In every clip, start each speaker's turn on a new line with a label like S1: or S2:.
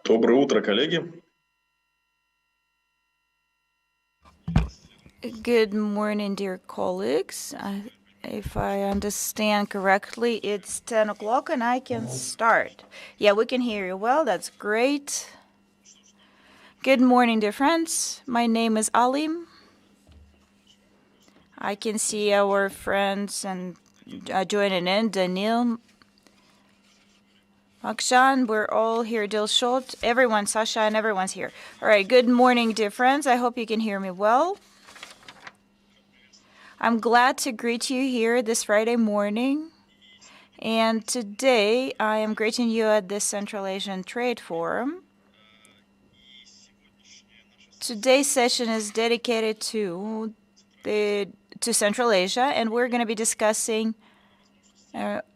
S1: Доброе утро, коллеги.
S2: Good morning, dear colleagues. If I understand correctly, it's 10 o'clock and I can start. Yeah, we can hear you well. That's great. Good morning, dear friends. My name is Alim. I can see our friends and joining in. Daniil, Akshan, we're all here. Dilshot, everyone, Sasha, and everyone's here. All right, good morning, dear friends. I hope you can hear me well. I'm glad to greet you here this Friday morning. And today I am greeting you at the Central Asian Trade Forum. Today's session is dedicated to Central Asia, and we're going to be discussing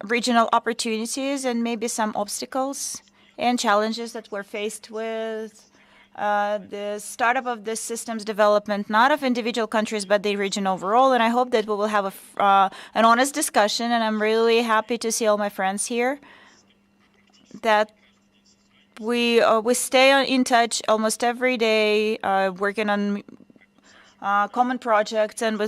S2: regional opportunities and maybe some obstacles and challenges that we're faced with. The startup of this systems development, not of individual countries, but the region overall. And I hope that we will have an honest discussion. And I'm really happy to see all my friends here. That we stay in touch almost every day, working on common projects, and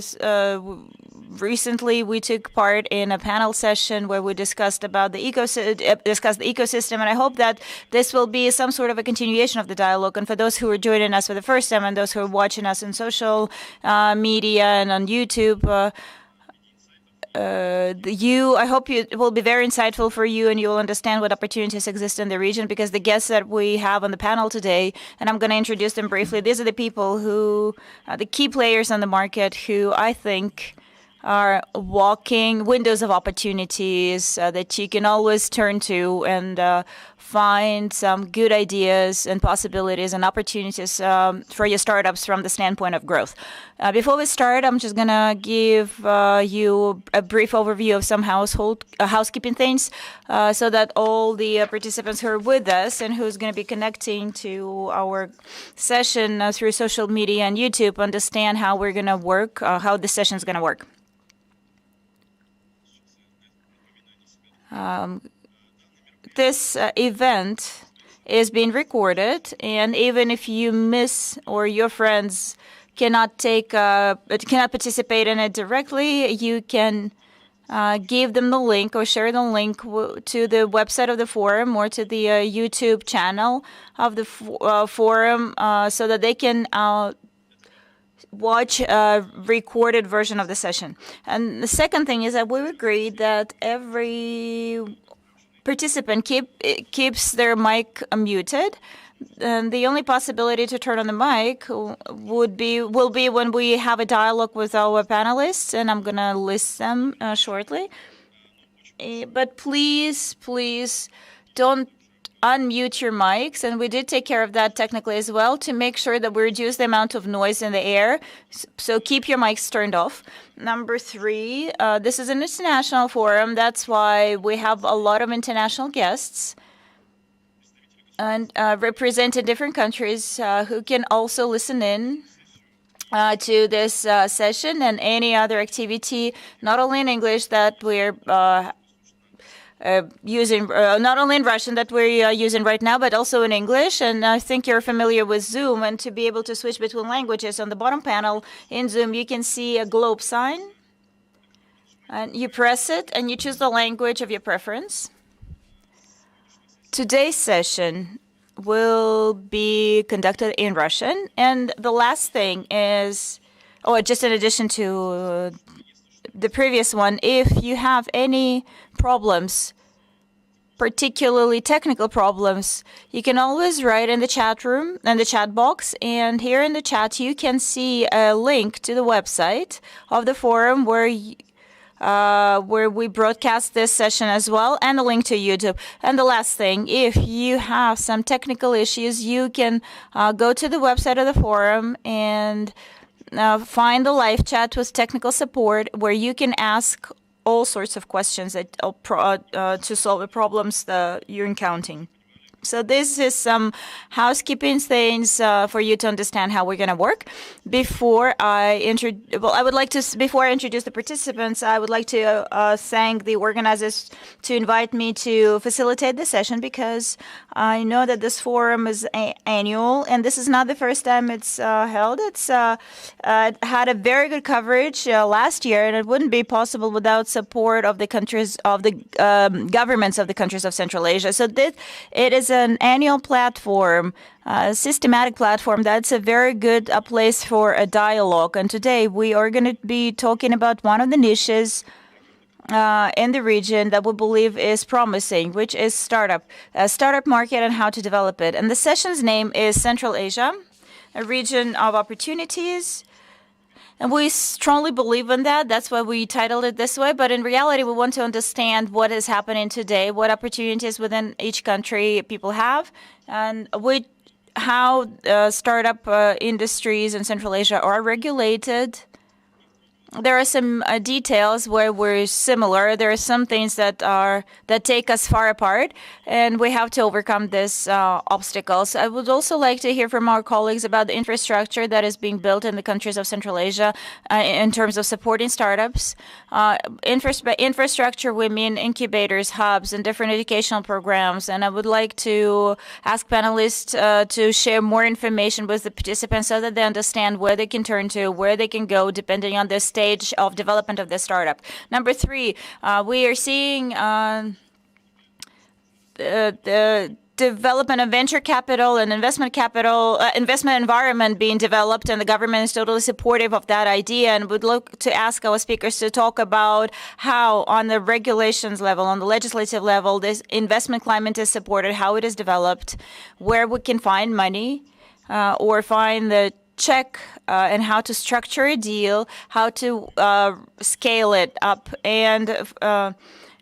S2: recently we took part in a panel session where we discussed about the ecosystem, and I hope that this will be some sort of a continuation of the dialogue. And for those who are joining us for the first time and those who are watching us on social media and on YouTube, I hope it will be very insightful for you, and you will understand what opportunities exist in the region, because the guests that we have on the panel today, and I'm going to introduce them briefly, these are the people who, the key players on the market who I think are walking windows of opportunities that you can always turn to and find some good ideas and possibilities and opportunities for your startups from the standpoint of growth. Before we start, I'm just going to give you a brief overview of some housekeeping things so that all the participants who are with us and who's going to be connecting to our session through social media and YouTube understand how we're going to work, how the session is going to work. This event is being recorded, and even if you miss or your friends cannot participate in it directly, you can give them the link or share the link to the website of the forum or to the YouTube channel of the forum so that they can watch a recorded version of the session. And the second thing is that we agreed that every participant keeps their mic muted. And the only possibility to turn on the mic will be when we have a dialogue with our panelists, and I'm going to list them shortly. But please don't unmute your mics, and we did take care of that technically as well to make sure that we reduce the amount of noise in the air. So keep your mics turned off. Number 3, this is an international forum. That's why we have a lot of international guests and representing different countries who can also listen in to this session and any other activity, not only in English that we're using, not only in Russian that we're using right now, but also in English. And I think you're familiar with Zoom, and to be able to switch between languages, on the bottom panel in Zoom, you can see a globe sign. And you press it, and you choose the language of your preference. Today's session will be conducted in Russian. And the last thing is, just in addition to the previous one, if you have any problems, particularly technical problems, you can always write in the chat room and the chat box. And here in the chat, you can see a link to the website of the forum where we broadcast this session as well, and a link to YouTube. And the last thing, if you have some technical issues, you can go to the website of the forum and find the live chat with technical support where you can ask all sorts of questions that to solve the problems that you're encountering. So this is some housekeeping things for you to understand how we're going to work. Before I introduce the participants, I would like to thank the organizers to invite me to facilitate the session, because I know that this forum is annual, and this is not the first time it's held. It's had a very good coverage last year, and it wouldn't be possible without support of the countries of the governments of the countries of Central Asia. So it is an annual platform, a systematic platform that's a very good place for a dialogue. And today we are going to be talking about one of the niches in the region that we believe is promising, which is startup market and how to develop it. And the session's name is Central Asia, a region of opportunities. And we strongly believe in that. That's why we titled it this way. But in reality, we want to understand what is happening today, what opportunities within each country people have, and how startup industries in Central Asia are regulated. There are some details where we're similar. There are some things that take us far apart, and we have to overcome these obstacles. I would also like to hear from our colleagues about the infrastructure that is being built in the countries of Central Asia in terms of supporting startups. By infrastructure, we mean incubators, hubs, and different educational programs. And I would like to ask panelists to share more information with the participants so that they understand where they can turn to, where they can go, depending on the stage of development of the startup. Number 3, we are seeing the development of venture capital and investment environment being developed, and the government is totally supportive of that idea, and would look to ask our speakers to talk about how on the regulations level, on the legislative level, this investment climate is supported, how it is developed, where we can find money or find the check and how to structure a deal, how to scale it up, and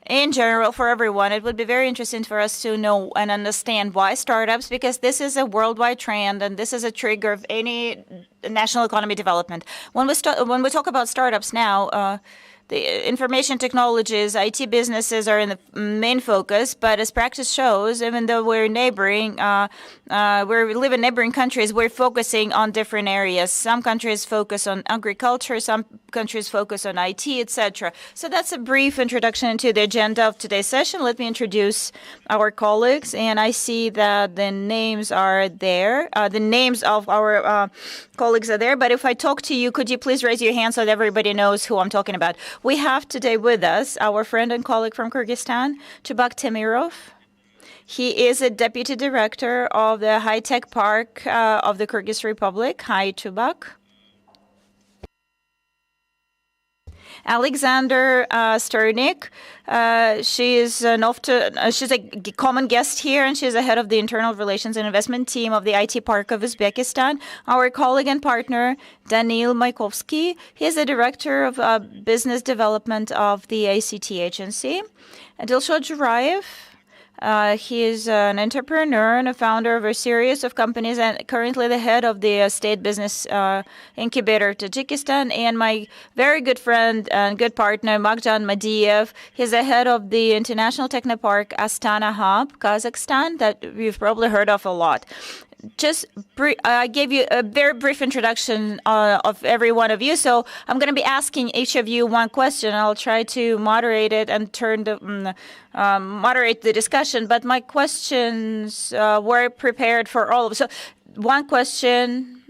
S2: in general for everyone. It would be very interesting for us to know and understand why startups, because this is a worldwide trend and this is a trigger of any national economy development. When we talk about startups now, the information technologies, IT businesses are in the main focus, but as practice shows, even though we live in neighboring countries, we're focusing on different areas. Some countries focus on agriculture, some countries focus on IT, etc. So that's a brief introduction into the agenda of today's session. Let me introduce our colleagues, and I see that the names are there. The names of our colleagues are there, but if I talk to you, could you please raise your hand so that everybody knows who I'm talking about? We have today with us our friend and colleague from Kyrgyzstan, Chubak Temirov. He is a deputy director of the high-tech park of the Kyrgyz Republic. Hi, Chubak. Alexander Sternik. She's a common guest here, and she's the head of the internal relations and investment team of the IT Park of Uzbekistan. Our colleague and partner, Danil Maikovsky. He is the director of business development of the ACT agency. Dilshod Jurayev. He is an entrepreneur and a founder of a series of companies, and currently the head of the state business incubator Tajikistan. And my very good friend and good partner, Magjan Madiev. He's the head of the International Technopark Astana Hub, Kazakhstan, that you've probably heard of a lot. I gave you a very brief introduction of every one of you, so I'm going to be asking each of you one question. I'll try to moderate it and moderate the discussion, but my questions were prepared for all of us. So one question,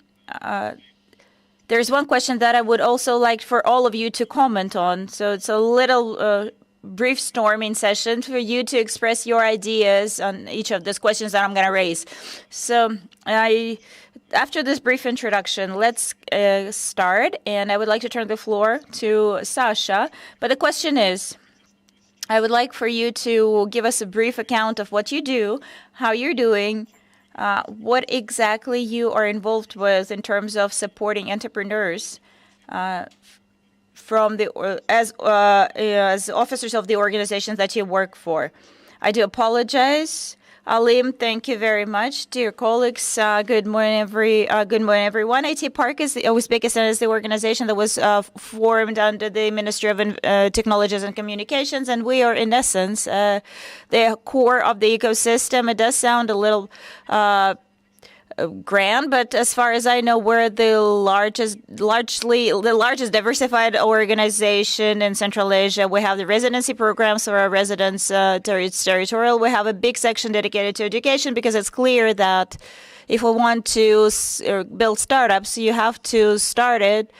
S2: there's one question that I would also like for all of you to comment on. So it's a little brief storming session for you to express your ideas on each of these questions that I'm going to raise. So after this brief introduction, let's start. And I would like to turn the floor to Sasha. But the question is, I would like for you to give us a brief account of what you do, how you're doing, what exactly you are involved with in terms of supporting entrepreneurs from as officers of the organizations that you work for. I do apologize Alim, thank you very much. Dear colleagues, good morning, everyone. IT Park is Uzbekistan is the organization that was formed under the Ministry of Technologies and Communications, and we are, in essence, the core of the ecosystem. It does sound a little grand, but as far as I know, we're the largest diversified organization in Central Asia. We have the residency programs for our residents. It's territorial. We have a big section dedicated to education because it's clear that if we want to build startups, you have to start it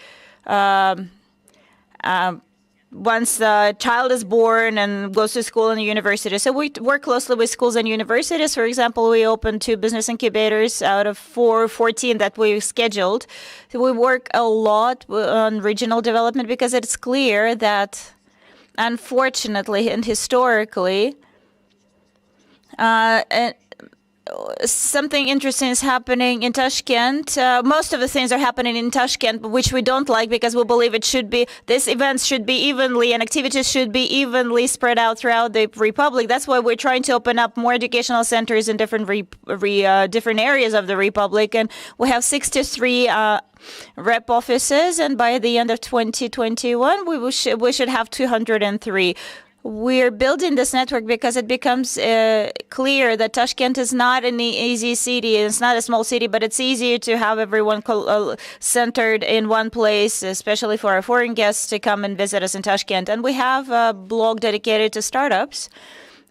S2: once the child is born and goes to school and university. So we work closely with schools and universities. For example, we opened 2 business incubators out of 14 that we scheduled. So we work a lot on regional development because it's clear that, unfortunately and historically, something interesting is happening in Tashkent. Most of the things are happening in Tashkent, which we don't like because we believe these events should be evenly and activities should be evenly spread out throughout the Republic. That's why we're trying to open up more educational centers in different different areas of the Republic. And we have 63 rep offices, and by the end of 2021, we should have 203. We're building this network because it becomes clear that Tashkent is not an easy city. It's not a small city, but it's easier to have everyone centered in one place, especially for our foreign guests to come and visit us in Tashkent. And we have a blog dedicated to startups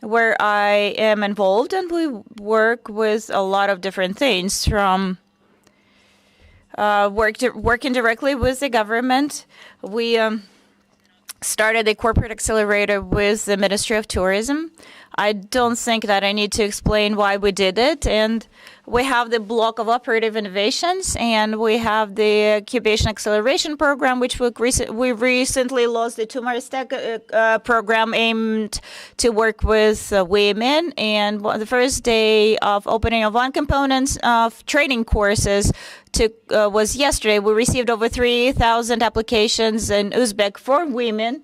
S2: where I am involved, and we work with a lot of different things from working directly with the government. We started a corporate accelerator with the Ministry of Tourism. I don't think that I need to explain why we did it. And we have the block of operative innovations, and we have the incubation acceleration program, which we recently launched the Tumaristek program aimed to work with women. And the first day of opening of one component of training courses was yesterday. We received over 3,000 applications in Uzbek for women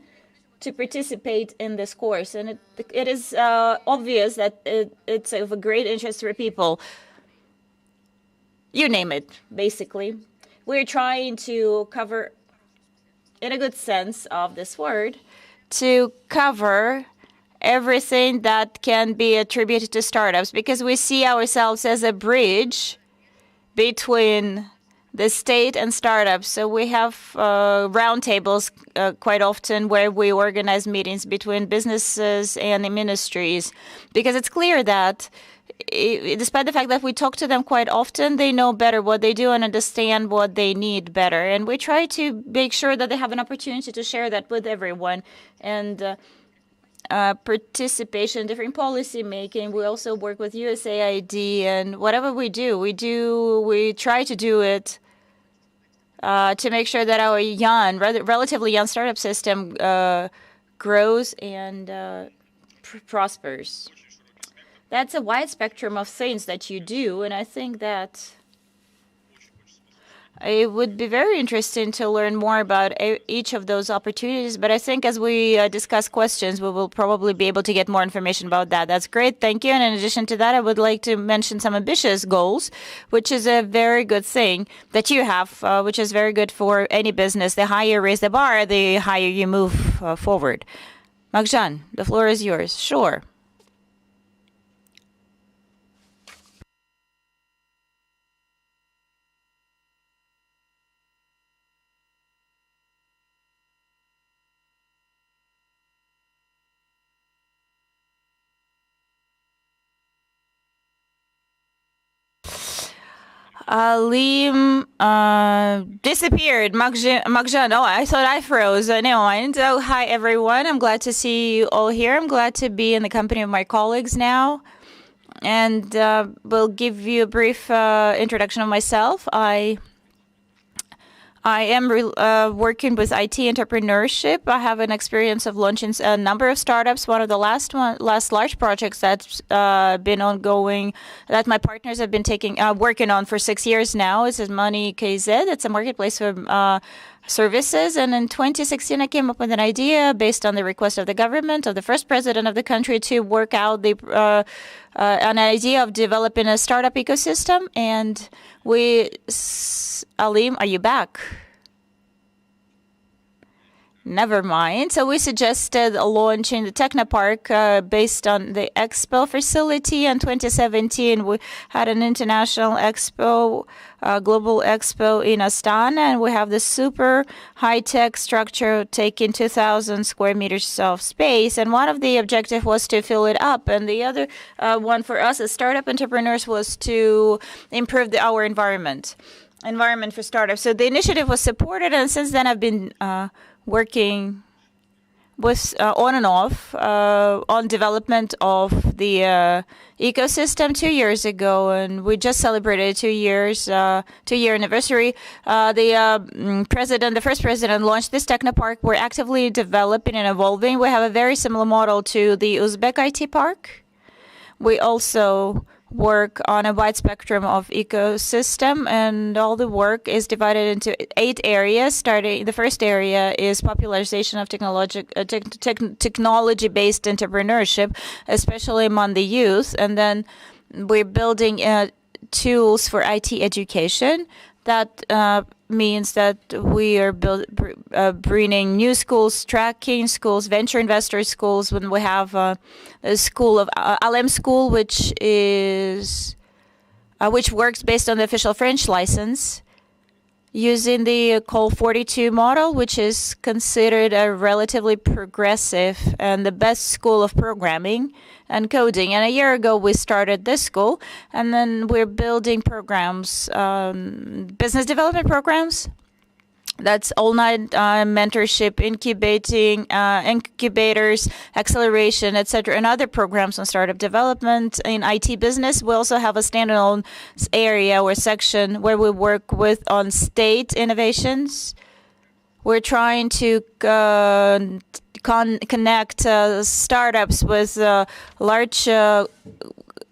S2: to participate in this course. And it is obvious that it's of a great interest for people. You name it, basically. We're trying to cover, in a good sense of this word, to cover everything that can be attributed to startups, because we see ourselves as a bridge between the state and startups. So we have roundtables quite often where we organize meetings between businesses and the ministries, because it's clear that despite the fact that we talk to them quite often, they know better what they do and understand what they need better. And we try to make sure that they have an opportunity to share that with everyone. And participation in different policy making. We also work with USAID, and whatever we do, we try to do it to make sure that our relatively young startup system grows and prospers. That's a wide spectrum of things that you do, and I think that it would be very interesting to learn more about each of those opportunities. But I think as we discuss questions, we will probably be able to get more information about that. That's great. Thank you. And in addition to that, I would like to mention some ambitious goals, which is a very good thing that you have, which is very good for any business. The higher you raise the bar, the higher you move forward. Magjan, the floor is yours. Sure. Alim disappeared. Magjan, oh, I thought I froze. Never mind. Oh, hi, everyone. I'm glad to see you all here. I'm glad to be in the company of my colleagues now. And we'll give you a brief introduction of myself. I am working with IT entrepreneurship. I have an experience of launching a number of startups. One of the last large projects that's been ongoing, that my partners have been working on for 6 years now, is Money KZ. It's a marketplace for services. And in 2016, I came up with an idea based on the request of the government, of the first president of the country, to work out an idea of developing a startup ecosystem. And Alim, are you back? Never mind. So we suggested launching the Technopark based on the Expo facility. In 2017, we had an international expo, global expo in Astana, and we have the super high-tech structure taking 2,000 square meters of space. And one of the objectives was to fill it up. And the other one for us as startup entrepreneurs was to improve our environment for startups. So the initiative was supported, and since then I've been working with on and off on development of the ecosystem 2 years ago, and we just celebrated 2-year anniversary. The first president launched this Technopark. We're actively developing and evolving. We have a very similar model to the Uzbek IT Park. We also work on a wide spectrum of ecosystem, and all the work is divided into 8 areas. The first area is popularization of technology-based entrepreneurship, especially among the youth. And then we're building tools for IT education. That means that we are bringing new schools, tracking schools, venture investor schools. When we have a school of Alem School, which works based on the official French license, using the Call 42 model, which is considered a relatively progressive and the best school of programming and coding. And a year ago, we started this school, and then we're building programs, business development programs. That's all-night mentorship, incubators, acceleration, etc., and other programs on startup development. In IT business, we also have a standalone area or section where we work on state innovations. We're trying to connect startups with large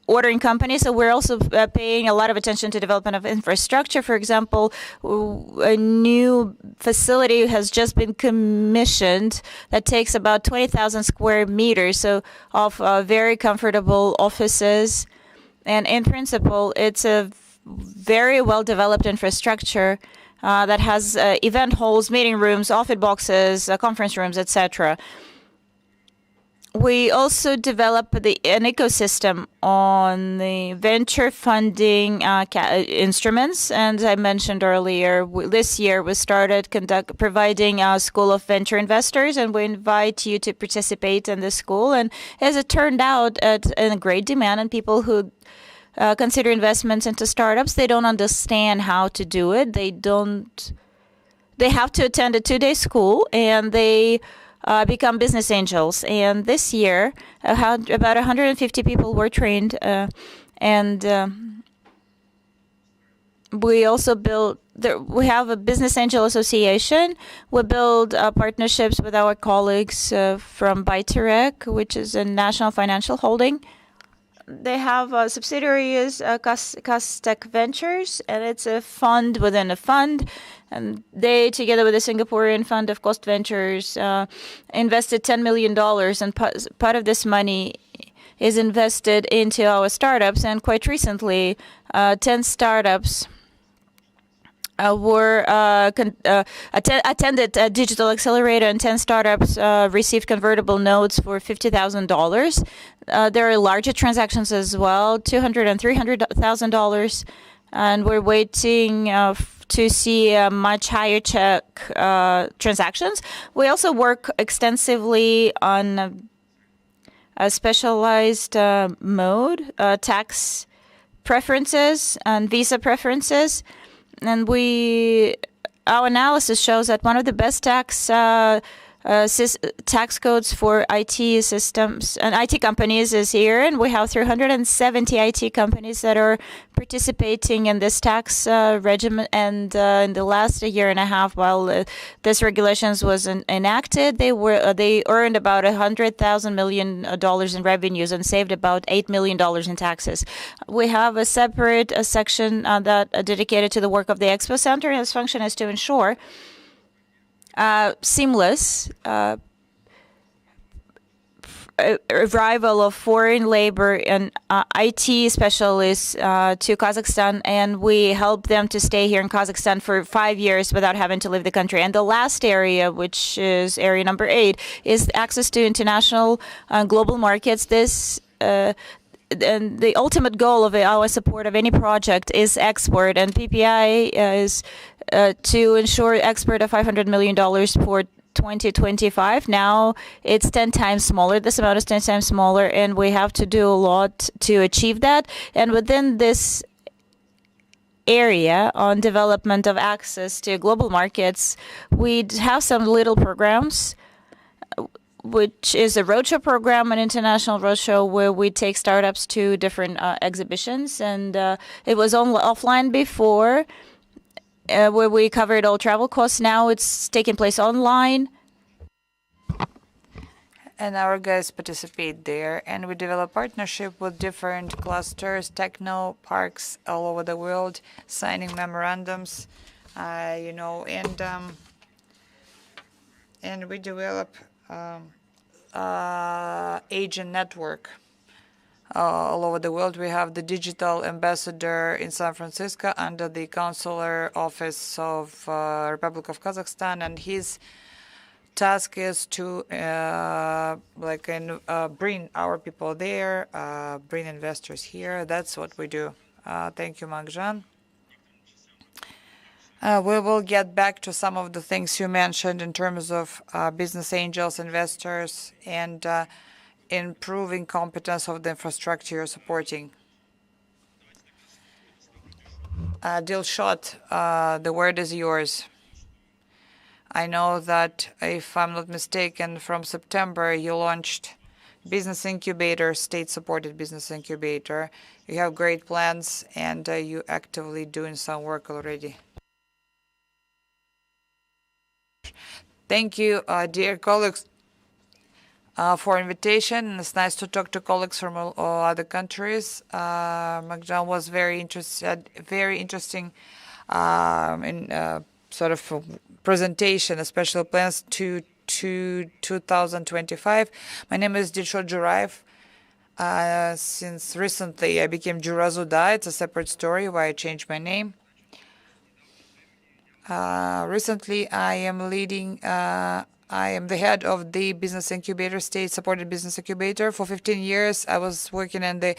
S2: ordering companies. So we're also paying a lot of attention to development of infrastructure. For example, a new facility has just been commissioned that takes about 20,000 square meters, so of very comfortable offices. And in principle, it's a very well-developed infrastructure that has event halls, meeting rooms, office boxes, conference rooms, etc. We also develop an ecosystem on the venture funding instruments. And as I mentioned earlier, this year we started providing a school of venture investors, and we invite you to participate in this school. And as it turned out, in a great demand, and people who consider investments into startups, they don't understand how to do it. They have to attend a 2-day school, and they become business angels. And this year, about 150 people were trained, and we also we have a business angel association. We build partnerships with our colleagues from Byterek, which is a national financial holding. They have subsidiaries, Kaztech Ventures, and it's a fund within a fund. And they, together with the Singaporean fund of Cost Ventures, invested $10 million. And part of this money is invested into our startups. And quite recently, 10 startups attended a digital accelerator, and 10 startups received convertible notes for $50,000. There are larger transactions as well, $200,000 and $300,000, and we're waiting to see much higher check transactions. We also work extensively on a specialized mode, tax preferences and visa preferences. And our analysis shows that one of the best tax codes for IT systems and IT companies is here, and we have 370 IT companies that are participating in this tax regime. And in the last year and a half, while this regulations was enacted, they earned about $100,000 million in revenues and saved about $8 million in taxes. We have a separate section that dedicated to the work of the Expo Center, and its function is to ensure seamless arrival of foreign labor and IT specialists to Kazakhstan, and we help them to stay here in Kazakhstan for 5 years without having to leave the country. And the last area, which is area number 8, is access to international global markets. This and the ultimate goal of our support of any project is export, and PPI is to ensure export of $500 million for 2025. Now it's 10 times smaller. This amount is 10 times smaller, and we have to do a lot to achieve that. And within this area on development of access to global markets, we have some little programs, which is a roadshow program, an international roadshow where we take startups to different exhibitions. And it was offline before, where we covered all travel costs. Now it's taking place online.
S1: And our guys participate there. And we develop partnership with different clusters, Technoparks all over the world, signing memorandums, and we develop agent network all over the world. We have the digital ambassador in San Francisco under the consular office of Republic of Kazakhstan, and his task is to bring our people there, bring investors here. That's what we do. Thank you, Magjan. We will get back to some of the things you mentioned in terms of business angels, investors, and improving competence of the infrastructure you're supporting. Dilshot, the word is yours. I know that, if I'm not mistaken, from September you launched Business Incubator, state-supported Business Incubator. You have great plans, and you're actively doing some work already. Thank you, dear colleagues, for invitation. It's nice to talk to colleagues from all other countries. Magjan was very interesting in sort of presentation, especially plans to 2025. My name is Dilshot Jurayev. Since recently I became Jurazuda. It's a separate story why I changed my name. Recently I am leading I am the head of the Business Incubator, state-supported Business Incubator. For 15 years, I was working in the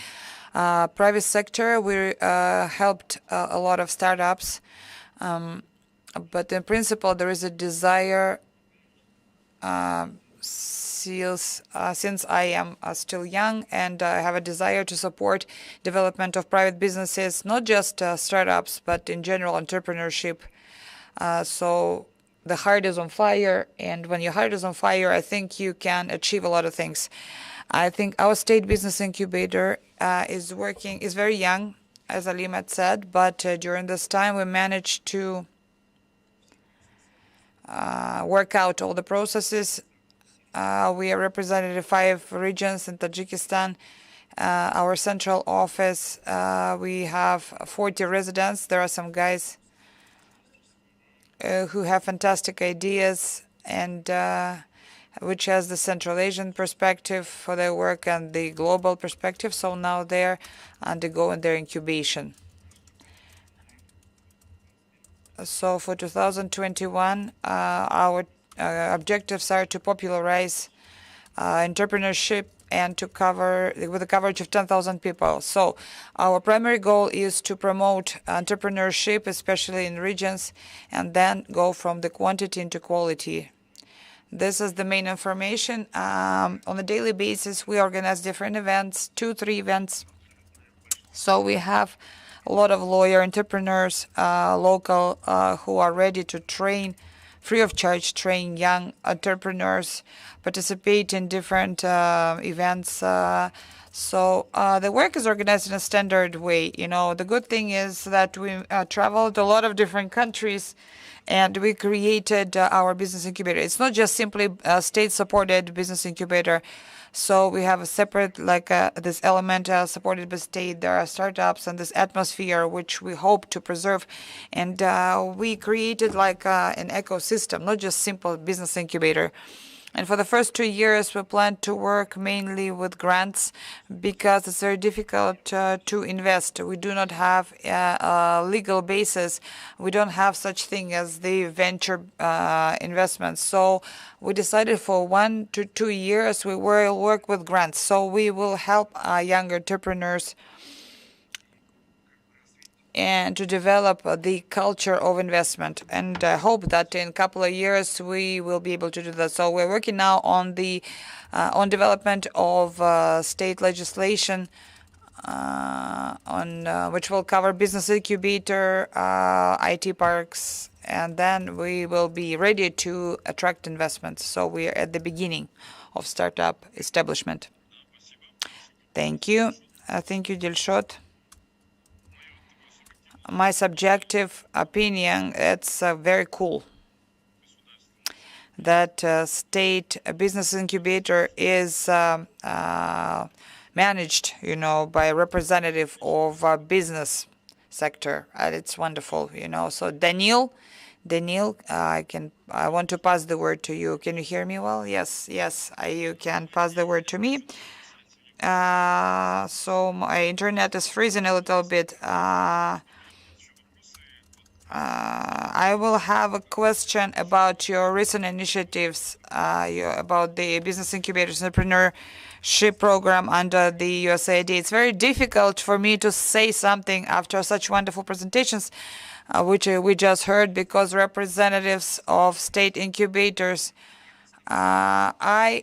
S1: private sector. We helped a lot of startups. But in principle, there is a desire, since I am still young, and I have a desire to support development of private businesses, not just startups, but in general entrepreneurship. So the heart is on fire, and when your heart is on fire, I think you can achieve a lot of things. I think our state business incubator is very young, as Alim had said, but during this time we managed to work out all the processes. We are represented in 5 regions in Tajikistan. Our central office, we have 40 residents. There are some guys who have fantastic ideas, and which has the Central Asian perspective for their work and the global perspective. So now they're undergoing their incubation. So for 2021, our objectives are to popularize entrepreneurship and to cover with a coverage of 10,000 people. So our primary goal is to promote entrepreneurship, especially in regions, and then go from the quantity into quality. This is the main information. On a daily basis, we organize different events, 2-3 events. So we have a lot of lawyer entrepreneurs, local, who are ready to train, free of charge, train young entrepreneurs, participate in different events. So the work is organized in a standard way. The good thing is that we traveled a lot of different countries, and we created our business incubator. It's not just simply a state-supported business incubator. So we have a separate, like this element supported by state. There are startups and this atmosphere which we hope to preserve, and we created like an ecosystem, not just simple business incubator. And for the first 2 years, we plan to work mainly with grants because it's very difficult to invest. We do not have a legal basis. We don't have such thing as the venture investments. So we decided for 1 to 2 years we will work with grants. So we will help young entrepreneurs and to develop the culture of investment. And I hope that in a couple of years we will be able to do that. So we're working now on the development of state legislation on which will cover business incubator, IT parks, and then we will be ready to attract investments. So we are at the beginning of startup establishment. Thank you. Thank you, Dilshot. My subjective opinion, it's very cool that state business incubator is managed, by a representative of business sector. And it's wonderful, So Daniil, I want to pass the word to you. Can you hear me well? Yes, you can pass the word to me. So my internet is freezing a little bit. I will have a question about your recent initiatives, about the Business Incubators Entrepreneurship Program under the USAID. It's very difficult for me to say something after such wonderful presentations, which we just heard, because representatives of state incubators, I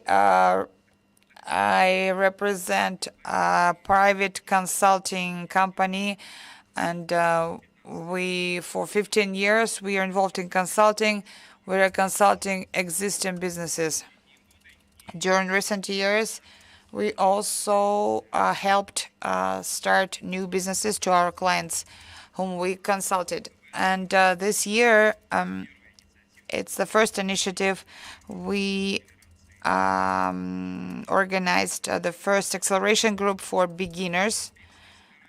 S1: represent a private consulting company, and for 15 years, we are involved in consulting. We are consulting existing businesses. During recent years, we also helped start new businesses to our clients whom we consulted. And this year, it's the first initiative. We organized the first acceleration group for beginners.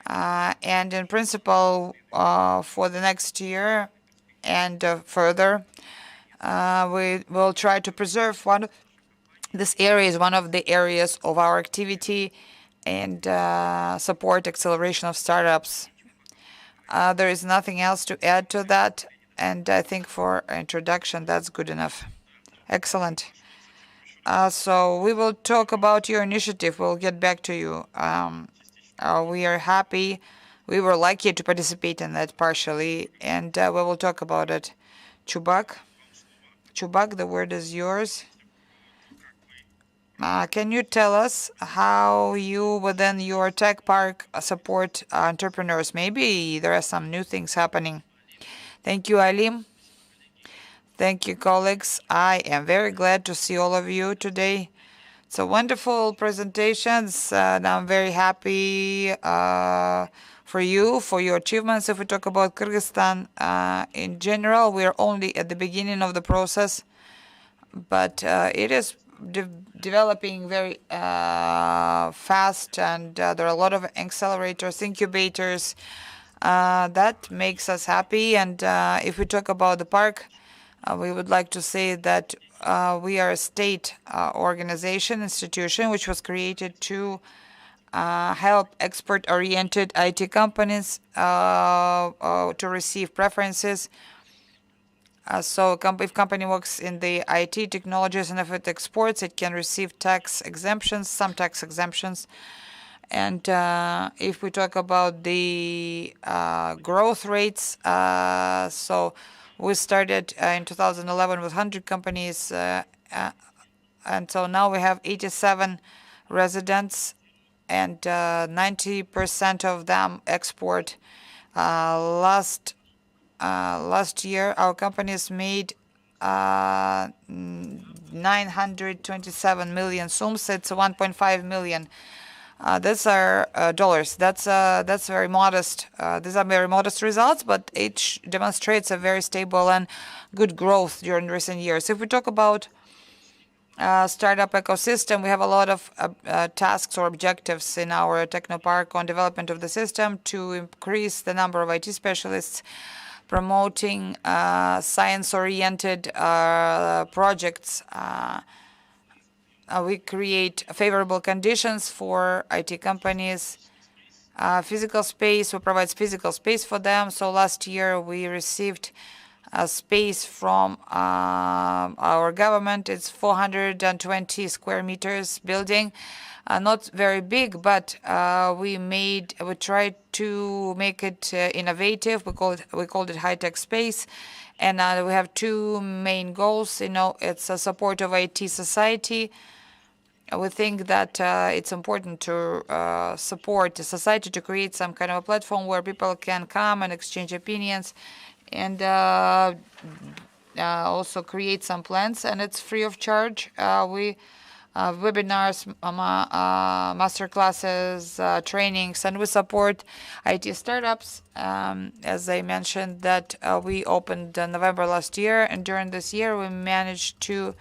S1: And in principle, for the next year and further, we will try to preserve this area is one of the areas of our activity and support acceleration of startups. There is nothing else to add to that, and I think for introduction, that's good enough. Excellent. So we will talk about your initiative. We'll get back to you. We are happy. We were lucky to participate in that partially, and we will talk about it. Chubak, the word is yours. Can you tell us how you, within your tech park, support entrepreneurs? Maybe there are some new things happening. Thank you, Alim. Thank you, colleagues. I am very glad to see all of you today. So wonderful presentations, and I'm very happy for you, for your achievements. If we talk about Kyrgyzstan in general, we are only at the beginning of the process, but it is developing very fast, and there are a lot of accelerators, incubators. That makes us happy. And if we talk about the park, we would like to say that we are a state organization, institution, which was created to help export-oriented IT companies to receive preferences. So if company works in the IT technologies and if it exports, it can receive tax exemptions, some tax exemptions. And if we talk about the growth rates, so we started in 2011 with 100 companies, and so now we have 87 residents, and 90% of them export. Last year, our companies made 927 million sums. It's 1.5 million These are dollars. That's very modest. These are very modest results, but it demonstrates a very stable and good growth during recent years. If we talk about startup ecosystem, we have a lot of tasks or objectives in our Technopark on development of the system to increase the number of IT specialists, promoting science-oriented projects. We create favorable conditions for IT companies. Physical space, we provide physical space for them. So last year we received a space from our government. It's 420 square meters building, not very big, but we tried to make it innovative. We called it high-tech space, and we have two main goals. It's a support of IT society. We think that it's important to support the society, to create some kind of a platform where people can come and exchange opinions, and also create some plans, and it's free of charge. We webinars, master classes, trainings, and we support IT startups. As I mentioned, that we opened in November last year, and during this year we managed to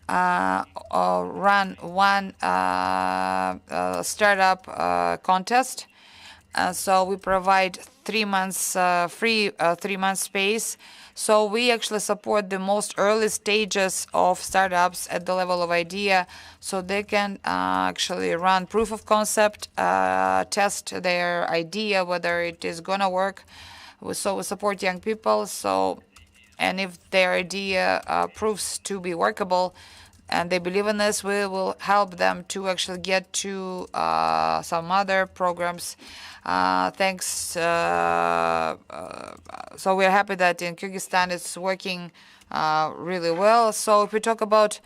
S1: run one startup contest. So we provide 3 months free 3 months space. So we actually support the most early stages of startups at the level of idea, so they can actually run proof of concept, test their idea whether it is gonna work. So we support young people. And if their idea proves to be workable and they believe in this, we will help them to actually get to some other programs. Thanks. So we're happy that in Kyrgyzstan it's working really well. So if we talk about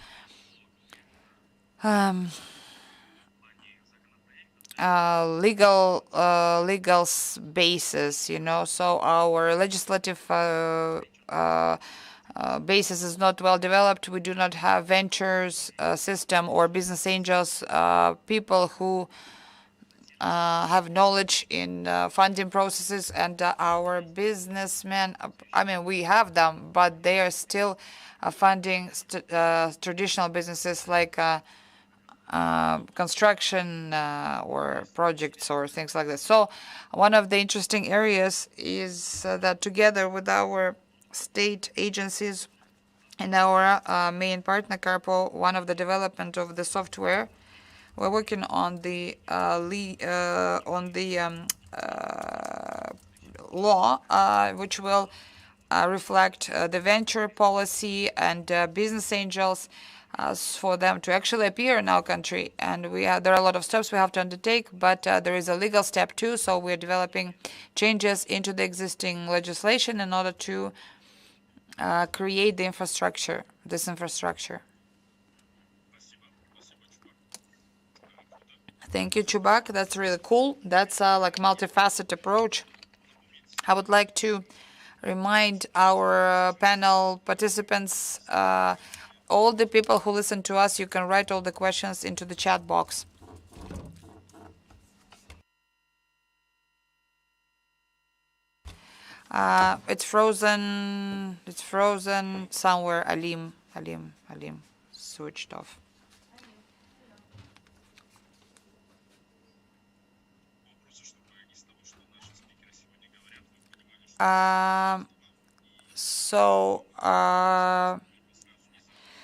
S1: legal basis, so our legislative basis is not well developed. We do not have ventures system or business angels, people who have knowledge in funding processes, and our businessmen, we have them, but they are still funding traditional businesses like construction or projects or things like that. So one of the interesting areas is that together with our state agencies and our main partner, Carpo, one of the development of the software, we're working on the law, which will reflect the venture policy and business angels for them to actually appear in our country. And there are a lot of steps we have to undertake, but there is a legal step too. So we're developing changes into the existing legislation in order to create this infrastructure. Thank you, Chubak. That's really cool. That's like multifaceted approach. I would like to remind our panel participants, all the people who listen to us, you can write all the questions into the chat box. It's frozen. It's frozen somewhere. Alim switched off.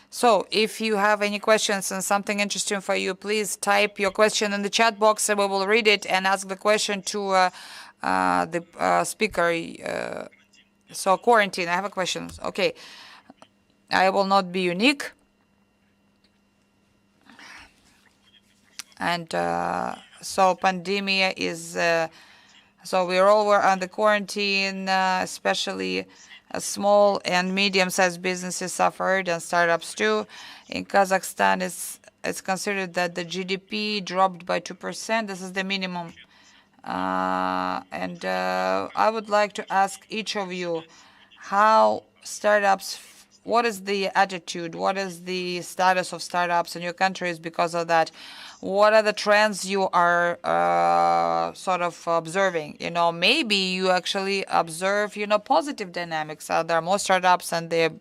S1: So if you have any questions and something interesting for you, please type your question in the chat box and we will read it and ask the question to the speaker. So quarantine, I have a question. Okay, I will not be unique. And so Pandemia is, so we all were under quarantine, especially small and medium-sized businesses suffered and startups too. In Kazakhstan, it's considered that the GDP dropped by 2%. This is the minimum. And I would like to ask each of you how startups, what is the attitude, what is the status of startups in your countries because of that? what are the trends you are sort of observing? Maybe you actually observe, positive dynamics. There are more startups and they're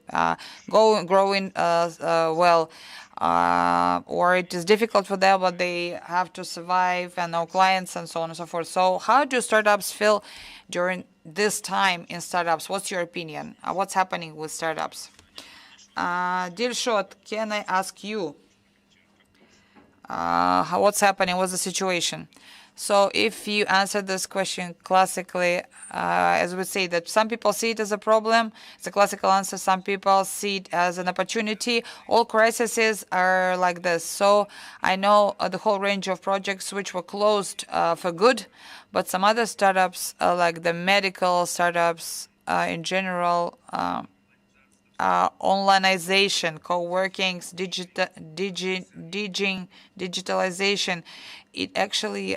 S1: growing well. Or it is difficult for them, but they have to survive and no clients and so on and so forth. So how do startups feel during this time in startups? What's your opinion? What's happening with startups? Dilshot, can I ask you? What's happening? What's the situation? So if you answer this question classically, as we say that some people see it as a problem, it's a classical answer. Some people see it as an opportunity. All crises are like this. So I know the whole range of projects which were closed for good, but some other startups, like the medical startups in general, onlineization, co-workings, digitalization, it actually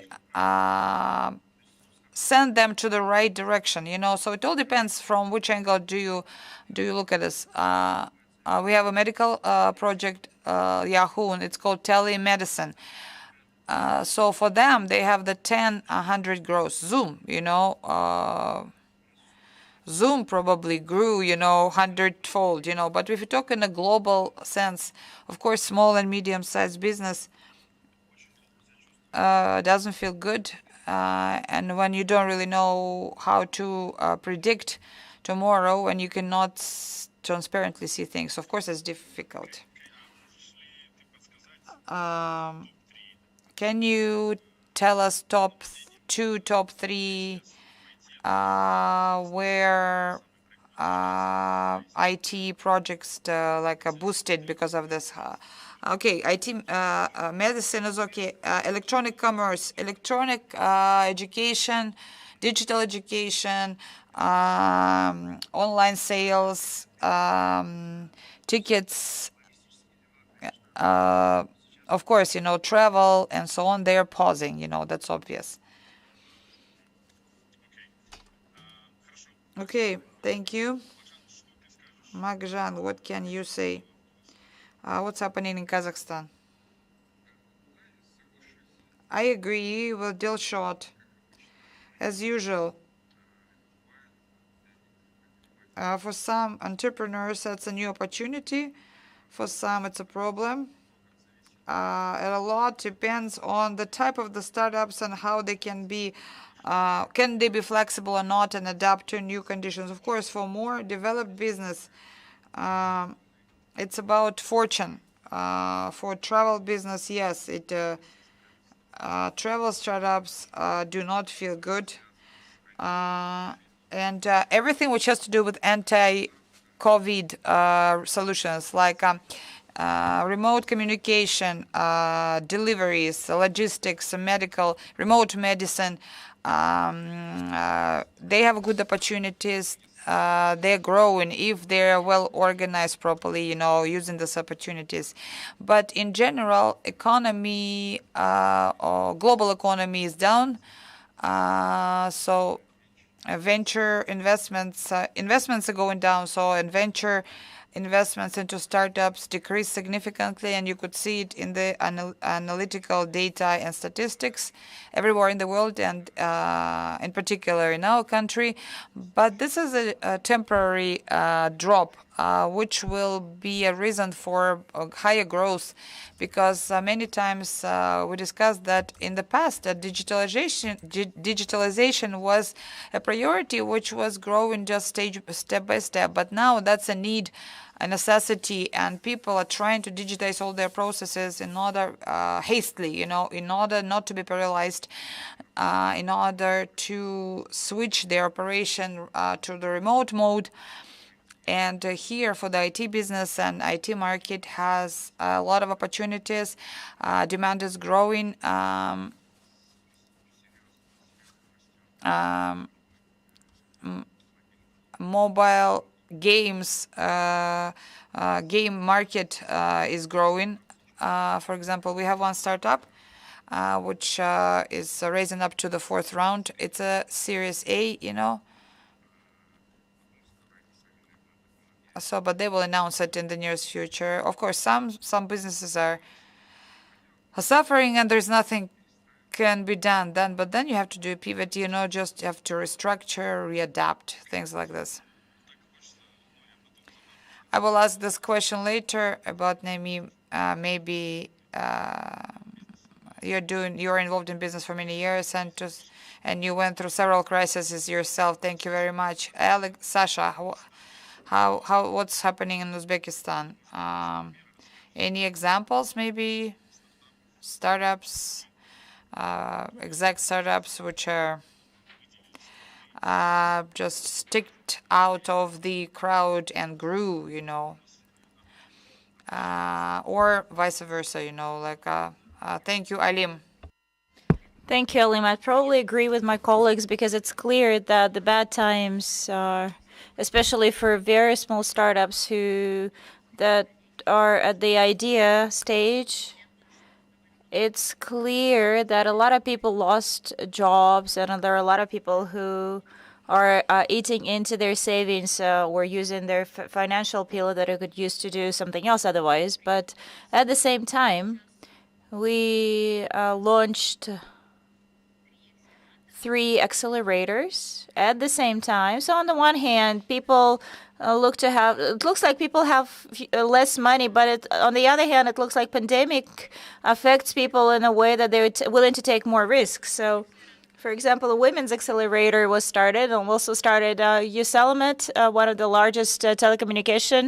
S1: send them to the right direction. So it all depends from which angle do you look at this. We have a medical project, Yahoo, and it's called Telemedicine. So for them, they have the 100 growth. Zoom probably grew, hundredfold, But if you talk in a global sense, of course, small and medium-sized business doesn't feel good. And when you don't really know how to predict tomorrow and you cannot transparently see things, of course, it's difficult. Can you tell us top 2, top 3 where IT projects boosted because of this? Okay, IT medicine is okay. Electronic commerce, electronic education, digital education, online sales, tickets. Of course, travel and so on. They are pausing. That's obvious. Okay, thank you. Magjan, what can you say? What's happening in Kazakhstan? I agree with Dilshot. As usual, for some entrepreneurs, that's a new opportunity. For some, it's a problem. And a lot depends on the type of the startups and how they can be flexible or not and adapt to new conditions. Of course, for more developed business, it's about fortune. For travel business, yes, travel startups do not feel good. And everything which has to do with anti-COVID solutions, like remote communication, deliveries, logistics, medical, remote medicine, they have good opportunities. They're growing if they're well organized properly, using these opportunities. But in general, economy or global economy is down. So venture investments are going down. So in venture investments into startups decreased significantly, and you could see it in the analytical data and statistics everywhere in the world, and in particular in our country. But this is a temporary drop, which will be a reason for higher growth, because many times we discussed that in the past that digitalization was a priority which was growing just step by step. But now that's a need, a necessity, and people are trying to digitize all their processes in order hastily, in order not to be paralyzed, in order to switch their operation to the remote mode. And here for the IT business and IT market has a lot of opportunities. Demand is growing. Mobile games, game market is growing. For example, we have one startup which is raising up to the 4th round. It's a Series A, So, but they will announce it in the nearest future. Of course, some businesses are suffering and there's nothing can be done then, but then you have to do a pivot, just you have to restructure, readapt, things like this. I will ask this question later about maybe you're involved in business for many years and you went through several crises yourself. Thank you very much. Alex, Sasha, what's happening in Uzbekistan? Any examples, maybe startups, exact startups which are just sticked out of the crowd and grew, or vice versa, thank you, Alim.
S2: Thank you, Alim. I probably agree with my colleagues because it's clear that the bad times, especially for very small startups that are at the idea stage, it's clear that a lot of people lost jobs, and there are a lot of people who are eating into their savings or using their financial pillar that they could use to do something else otherwise. But at the same time, we launched 3 accelerators at the same time. So on the one hand, people it looks like people have less money, but on the other hand, it looks like pandemic affects people in a way that they're willing to take more risks. So, for example, the women's accelerator was started, and also started Uselamet, one of the largest telecommunicators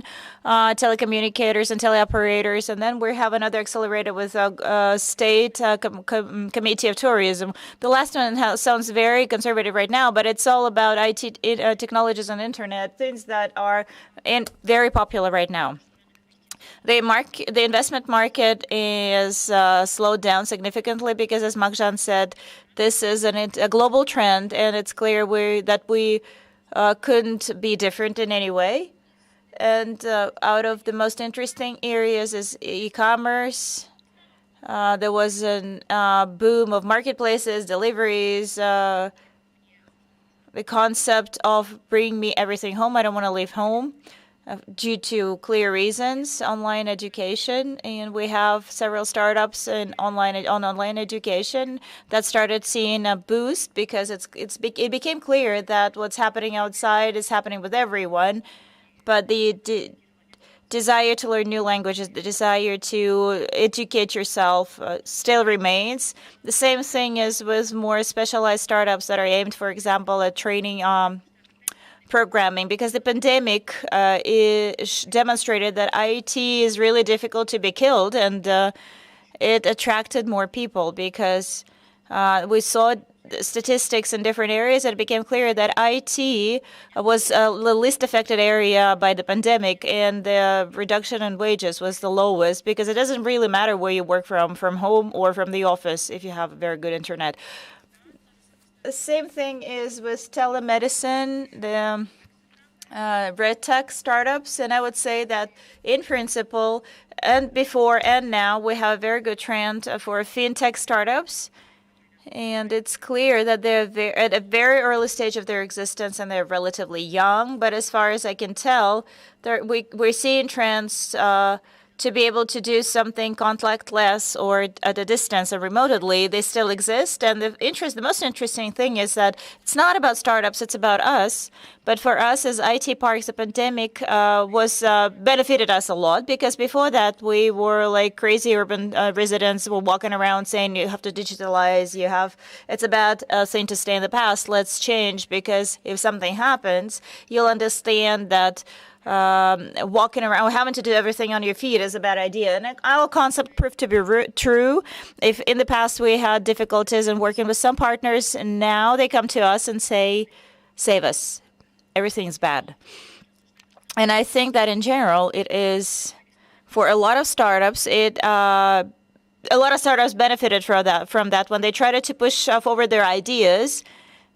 S2: and teleoperators. And then we have another accelerator with a state committee of tourism. The last one sounds very conservative right now, but it's all about IT technologies and internet, things that are very popular right now. The investment market is slowed down significantly because, as Magjan said, this is a global trend, and it's clear that we couldn't be different in any way. And out of the most interesting areas is e-commerce. There was a boom of marketplaces, deliveries, the concept of bring me everything home. I don't want to leave home. Due to clear reasons, online education, and we have several startups on online education that started seeing a boost because it became clear that what's happening outside is happening with everyone, but the desire to learn new languages, the desire to educate yourself still remains. The same thing is with more specialized startups that are aimed, for example, at training programming, because the pandemic demonstrated that IT is really difficult to be killed, and it attracted more people because we saw statistics in different areas, and it became clear that IT was the least affected area by the pandemic, and the reduction in wages was the lowest because it doesn't really matter where you work from home or from the office, if you have very good internet. The same thing is with telemedicine, the red tech startups, and I would say that in principle, and before and now, we have a very good trend for fintech startups, and it's clear that they're at a very early stage of their existence and they're relatively young. But as far as I can tell, we're seeing trends to be able to do something contactless or at a distance or remotely. They still exist. And the most interesting thing is that it's not about startups, it's about us. But for us as IT parks, the pandemic benefited us a lot because before that we were like crazy urban residents were walking around saying you have to digitalize, it's a bad thing to stay in the past, let's change, because if something happens, you'll understand that walking around, having to do everything on your feet is a bad idea. And our concept proved to be true. If in the past we had difficulties in working with some partners, and now they come to us and say, save us. Everything's bad. And I think that in general, it is, for a lot of startups, a lot of startups benefited from that when they tried to push forward their ideas,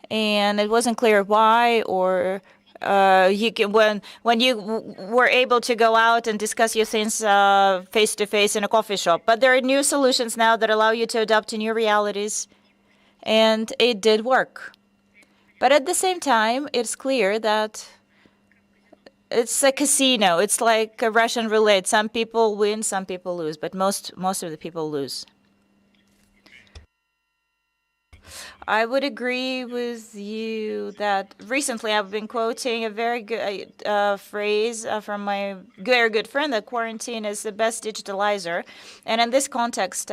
S2: and it wasn't clear why, or when you were able to go out and discuss your things face to face in a coffee shop. But there are new solutions now that allow you to adapt to new realities, and it did work. But at the same time, it's clear that it's a casino. It's like a Russian roulette. Some people win, some people lose, but most of the people lose. I would agree with you that recently I've been quoting a very good phrase from my very good friend that quarantine is the best digitalizer. And in this context,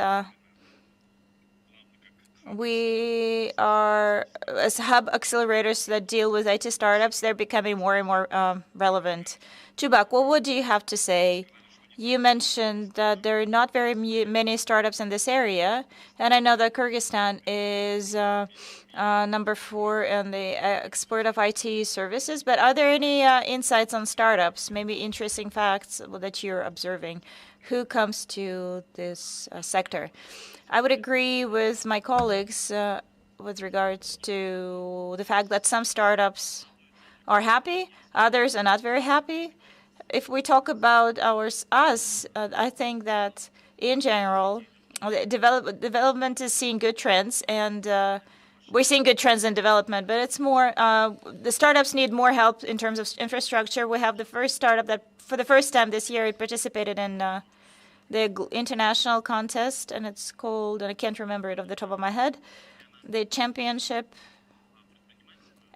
S2: we are, as hub accelerators that deal with IT startups, they're becoming more and more relevant. Chubak, what do you have to say? You mentioned that there are not very many startups in this area, and I know that Kyrgyzstan is number 4 in the export of IT services. But are there any insights on startups, maybe interesting facts that you're observing? Who comes to this sector? I would agree with my colleagues with regards to the fact that some startups are happy, others are not very happy. If we talk about us, I think that in general, development is seeing good trends, and we're seeing good trends in development. But it's more the startups need more help in terms of infrastructure. We have the first startup that, for the first time this year, it participated in the international contest, and it's called, and I can't remember it off the top of my head, the championship,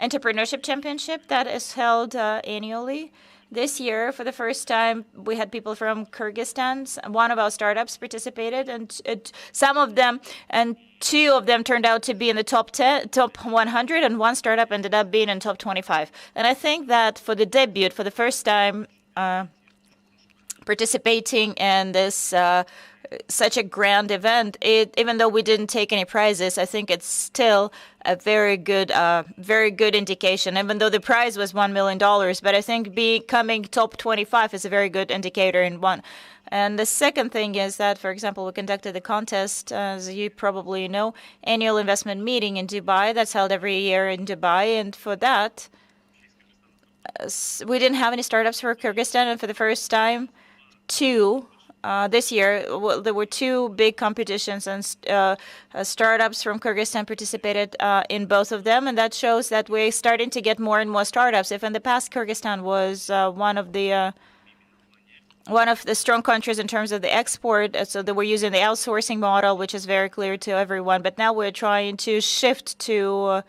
S2: entrepreneurship championship that is held annually. This year, for the first time, we had people from Kyrgyzstan. One of our startups participated, and some of them, and 2 of them turned out to be in the top 10, top 100, and one startup ended up being in top 25. And I think that for the debut, for the first time, participating in this such a grand event, even though we didn't take any prizes, I think it's still a very good indication. Even though the prize was $1 million, but I think becoming top 25 is a very good indicator in one. And the second thing is that, for example, we conducted the contest, as you probably know, annual investment meeting in Dubai that's held every year in Dubai, and for that, we didn't have any startups for Kyrgyzstan, and for the first time, this year, there were 2 big competitions, and startups from Kyrgyzstan participated in both of them, and that shows that we're starting to get more and more startups. If in the past Kyrgyzstan was one of the strong countries in terms of the export, so they were using the outsourcing model, which is very clear to everyone, but now we're trying to shift to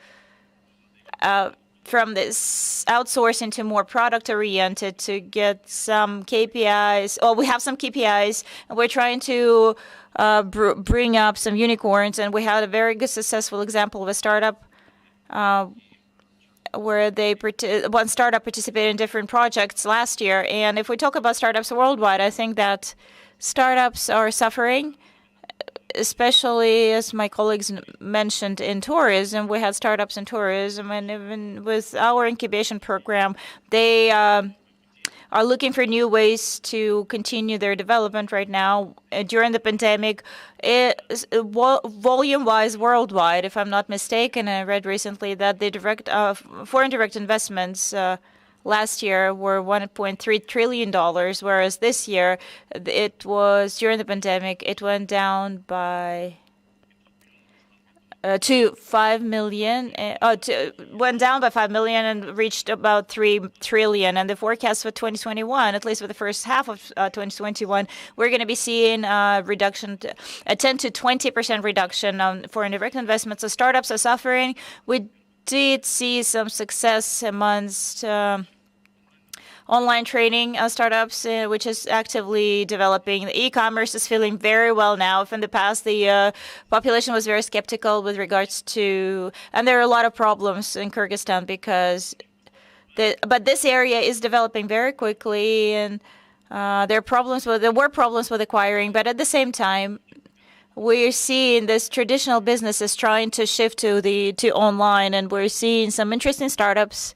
S2: from this outsourcing to more product-oriented to get some KPIs. Oh, we have some KPIs, and we're trying to bring up some unicorns. And we had a very good, successful example of a startup where one startup participated in different projects last year. And if we talk about startups worldwide, I think that startups are suffering, especially as my colleagues mentioned in tourism. We had startups in tourism, and even with our incubation program, they are looking for new ways to continue their development right now. During the pandemic, volume-wise worldwide, if I'm not mistaken, I read recently that the foreign direct investments last year were $1.3 trillion, whereas this year, it was, during the pandemic, it went down by to 5 million, went down by 5 million and reached about 3 trillion. And the forecast for 2021, at least for the first half of 2021, we're going to be seeing a 10 to 20% reduction on foreign direct investments. So startups are suffering. We did see some success amongst online training startups, which is actively developing. The e-commerce is feeling very well now. If in the past the population was very skeptical with regards to, and there are a lot of problems in Kyrgyzstan because, but this area is developing very quickly, and there were problems with acquiring, but at the same time, we're seeing this traditional businesses trying to shift to online, and we're seeing some interesting startups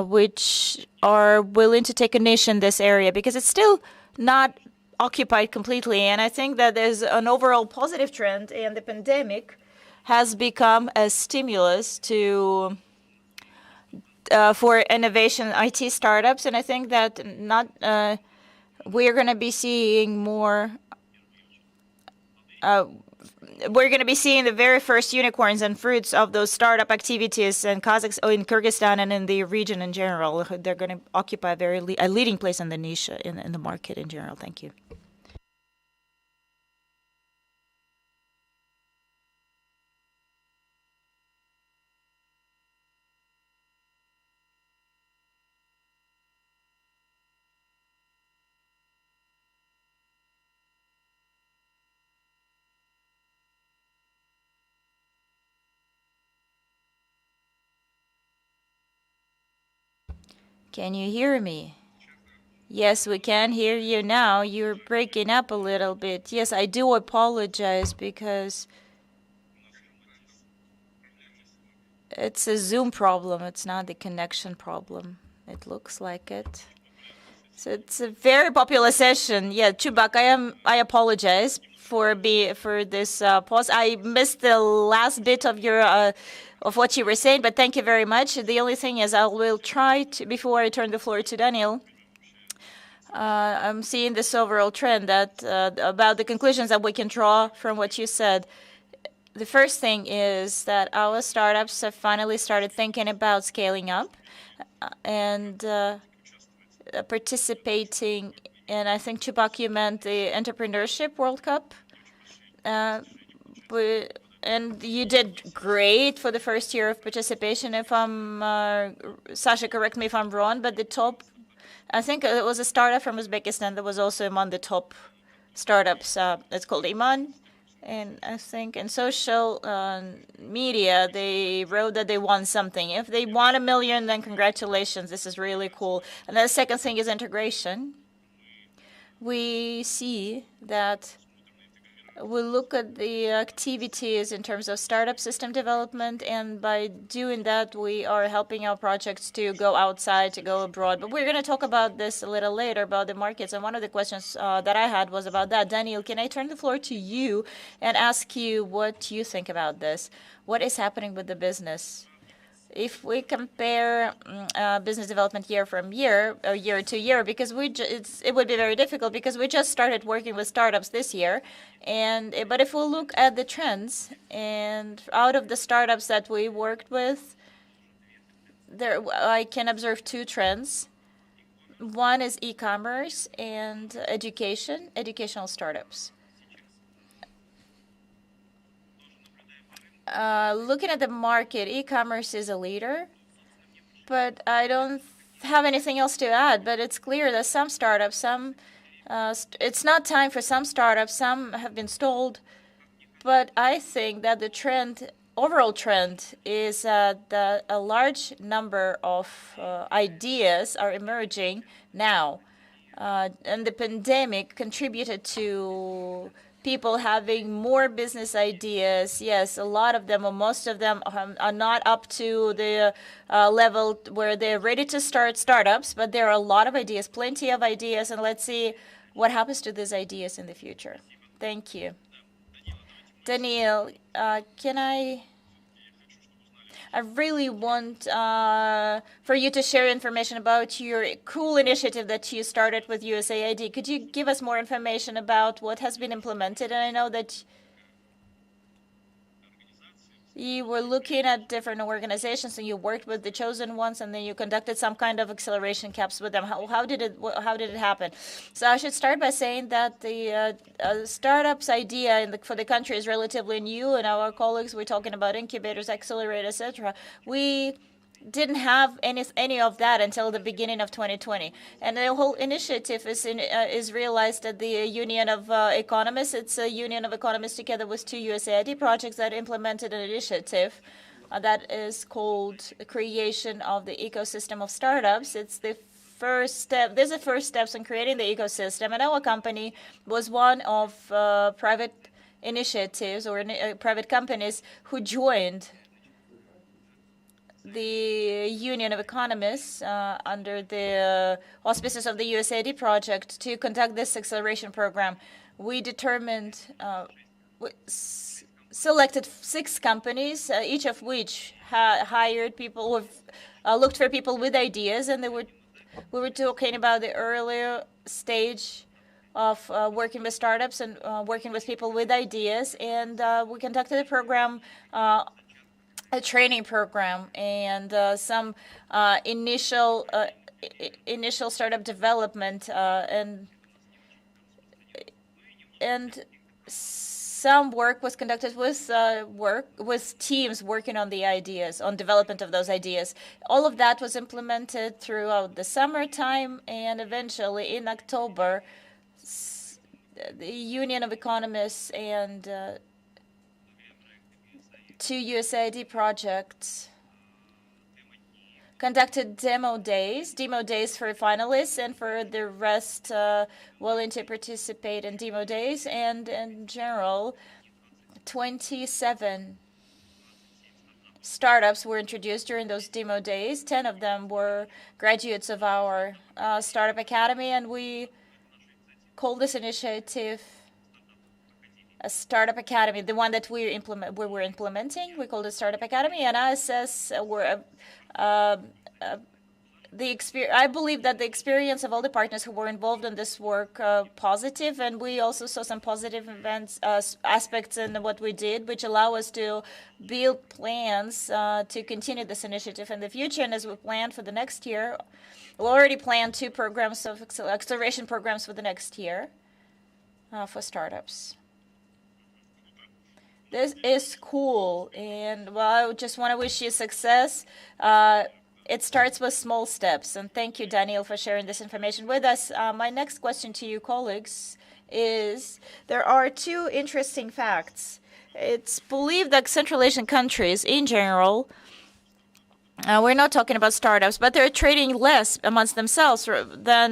S2: which are willing to take a niche in this area because it's still not occupied completely. And I think that there's an overall positive trend, and the pandemic has become a stimulus to for innovation IT startups. And I think that we're going to be seeing more. We're going to be seeing the very first unicorns and fruits of those startup activities in Kyrgyzstan and in the region in general. They're going to occupy a leading place in the niche in the market in general. Thank you. Can you hear me? Yes, we can hear you now. You're breaking up a little bit. Yes, I do apologize because it's a Zoom problem. It's not the connection problem. It looks like it. So it's a very popular session. Yeah, Chubak, I apologize for this pause. I missed the last bit of your of what you were saying, but thank you very much. The only thing is I will try to, before I turn the floor to Daniel, I'm seeing this overall trend that about the conclusions that we can draw from what you said. The first thing is that our startups have finally started thinking about scaling up and participating in, I think, Chubak, you meant the Entrepreneurship World Cup. And you did great for the first year of participation. If I'm, Sasha, correct me if I'm wrong, but the top, I think it was a startup from Uzbekistan that was also among the top startups. It's called Iman. And I think in social media, they wrote that they won something. If they won 1 million, then congratulations. This is really cool. And the second thing is integration. We see that we look at the activities in terms of startup system development, and by doing that, we are helping our projects to go outside, to go abroad. But we're going to talk about this a little later, about the markets. And one of the questions that I had was about that. Daniel, can I turn the floor to you and ask you what you think about this? What is happening with the business? If we compare business development year from year, or year to year, because it would be very difficult because we just started working with startups this year, but if we look at the trends, and out of the startups that we worked with, I can observe two trends. One is e-commerce and educational startups. Looking at the market, e-commerce is a leader, but I don't have anything else to add. But it's clear that some startups, it's not time for some startups. Some have been stalled, but I think that the overall trend is that a large number of ideas are emerging now, and the pandemic contributed to people having more business ideas. Yes, a lot of them, or most of them, are not up to the level where they're ready to start startups, but there are a lot of ideas, plenty of ideas, and let's see what happens to these ideas in the future. Thank you. Daniel, I really want for you to share information about your cool initiative that you started with USAID. Could you give us more information about what has been implemented? And I know that you were looking at different organizations and you worked with the chosen ones, and then you conducted some kind of acceleration camps with them. How did it happen? So I should start by saying that the startups idea for the country is relatively new, and our colleagues were talking about incubators, accelerators, etc. We didn't have any of that until the beginning of 2020, and the whole initiative is realized at the Union of Economists. It's a Union of Economists together with two USAID projects that implemented an initiative that is called the creation of the ecosystem of startups. It's the first step. There's the first steps in creating the ecosystem, and our company was one of private initiatives or private companies who joined the Union of Economists under the auspices of the USAID project to conduct this acceleration program. We selected 6 companies, each of which hired people who looked for people with ideas, and we were talking about the earlier stage of working with startups and working with people with ideas, and we conducted a program, a training program, and some initial startup development, and some work was conducted with teams working on the ideas, on development of those ideas. All of that was implemented throughout the summertime, and eventually in October, the Union of Economists and 2 USAID projects conducted demo days for finalists, and for the rest willing to participate in demo days. And in general, 27 startups were introduced during those demo days. 10 of them were graduates of our startup academy, and we called this initiative a startup academy, the one that we were implementing. We called it Startup Academy, and ISS were I believe that the experience of all the partners who were involved in this work positive, and we also saw some positive aspects in what we did, which allow us to build plans to continue this initiative in the future. And as we plan for the next year, we already planned 2 programs of acceleration programs for the next year for startups. This is cool, and well, I just want to wish you success. It starts with small steps, and thank you, Daniel, for sharing this information with us. My next question to you, colleagues, is there are 2 interesting facts. It's believed that Central Asian countries, in general, we're not talking about startups, but they're trading less amongst themselves than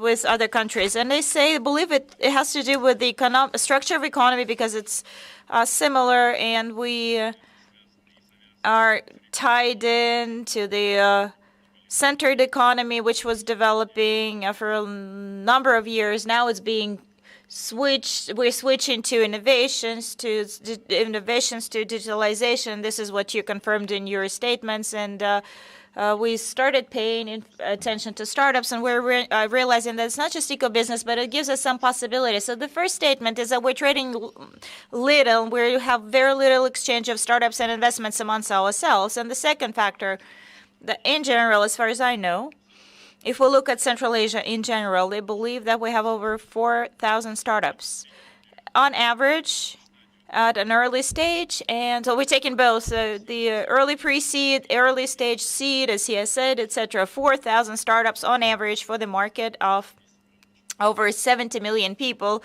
S2: with other countries. And they believe it has to do with the structure of economy, because it's similar, and we are tied in to the centered economy, which was developing for a number of years. Now it's being switched. We're switching to innovations to digitalization. This is what you confirmed in your statements, and we started paying attention to startups, and we're realizing that it's not just eco-business, but it gives us some possibilities. So the first statement is that we're trading little, we have very little exchange of startups and investments amongst ourselves. And the second factor, that in general, as far as I know, if we look at Central Asia in general, they believe that we have over 4,000 startups on average at an early stage. And so we're taking both the early pre-seed, early stage seed, as he has said, etc. 4,000 startups on average for the market of over 70 million people.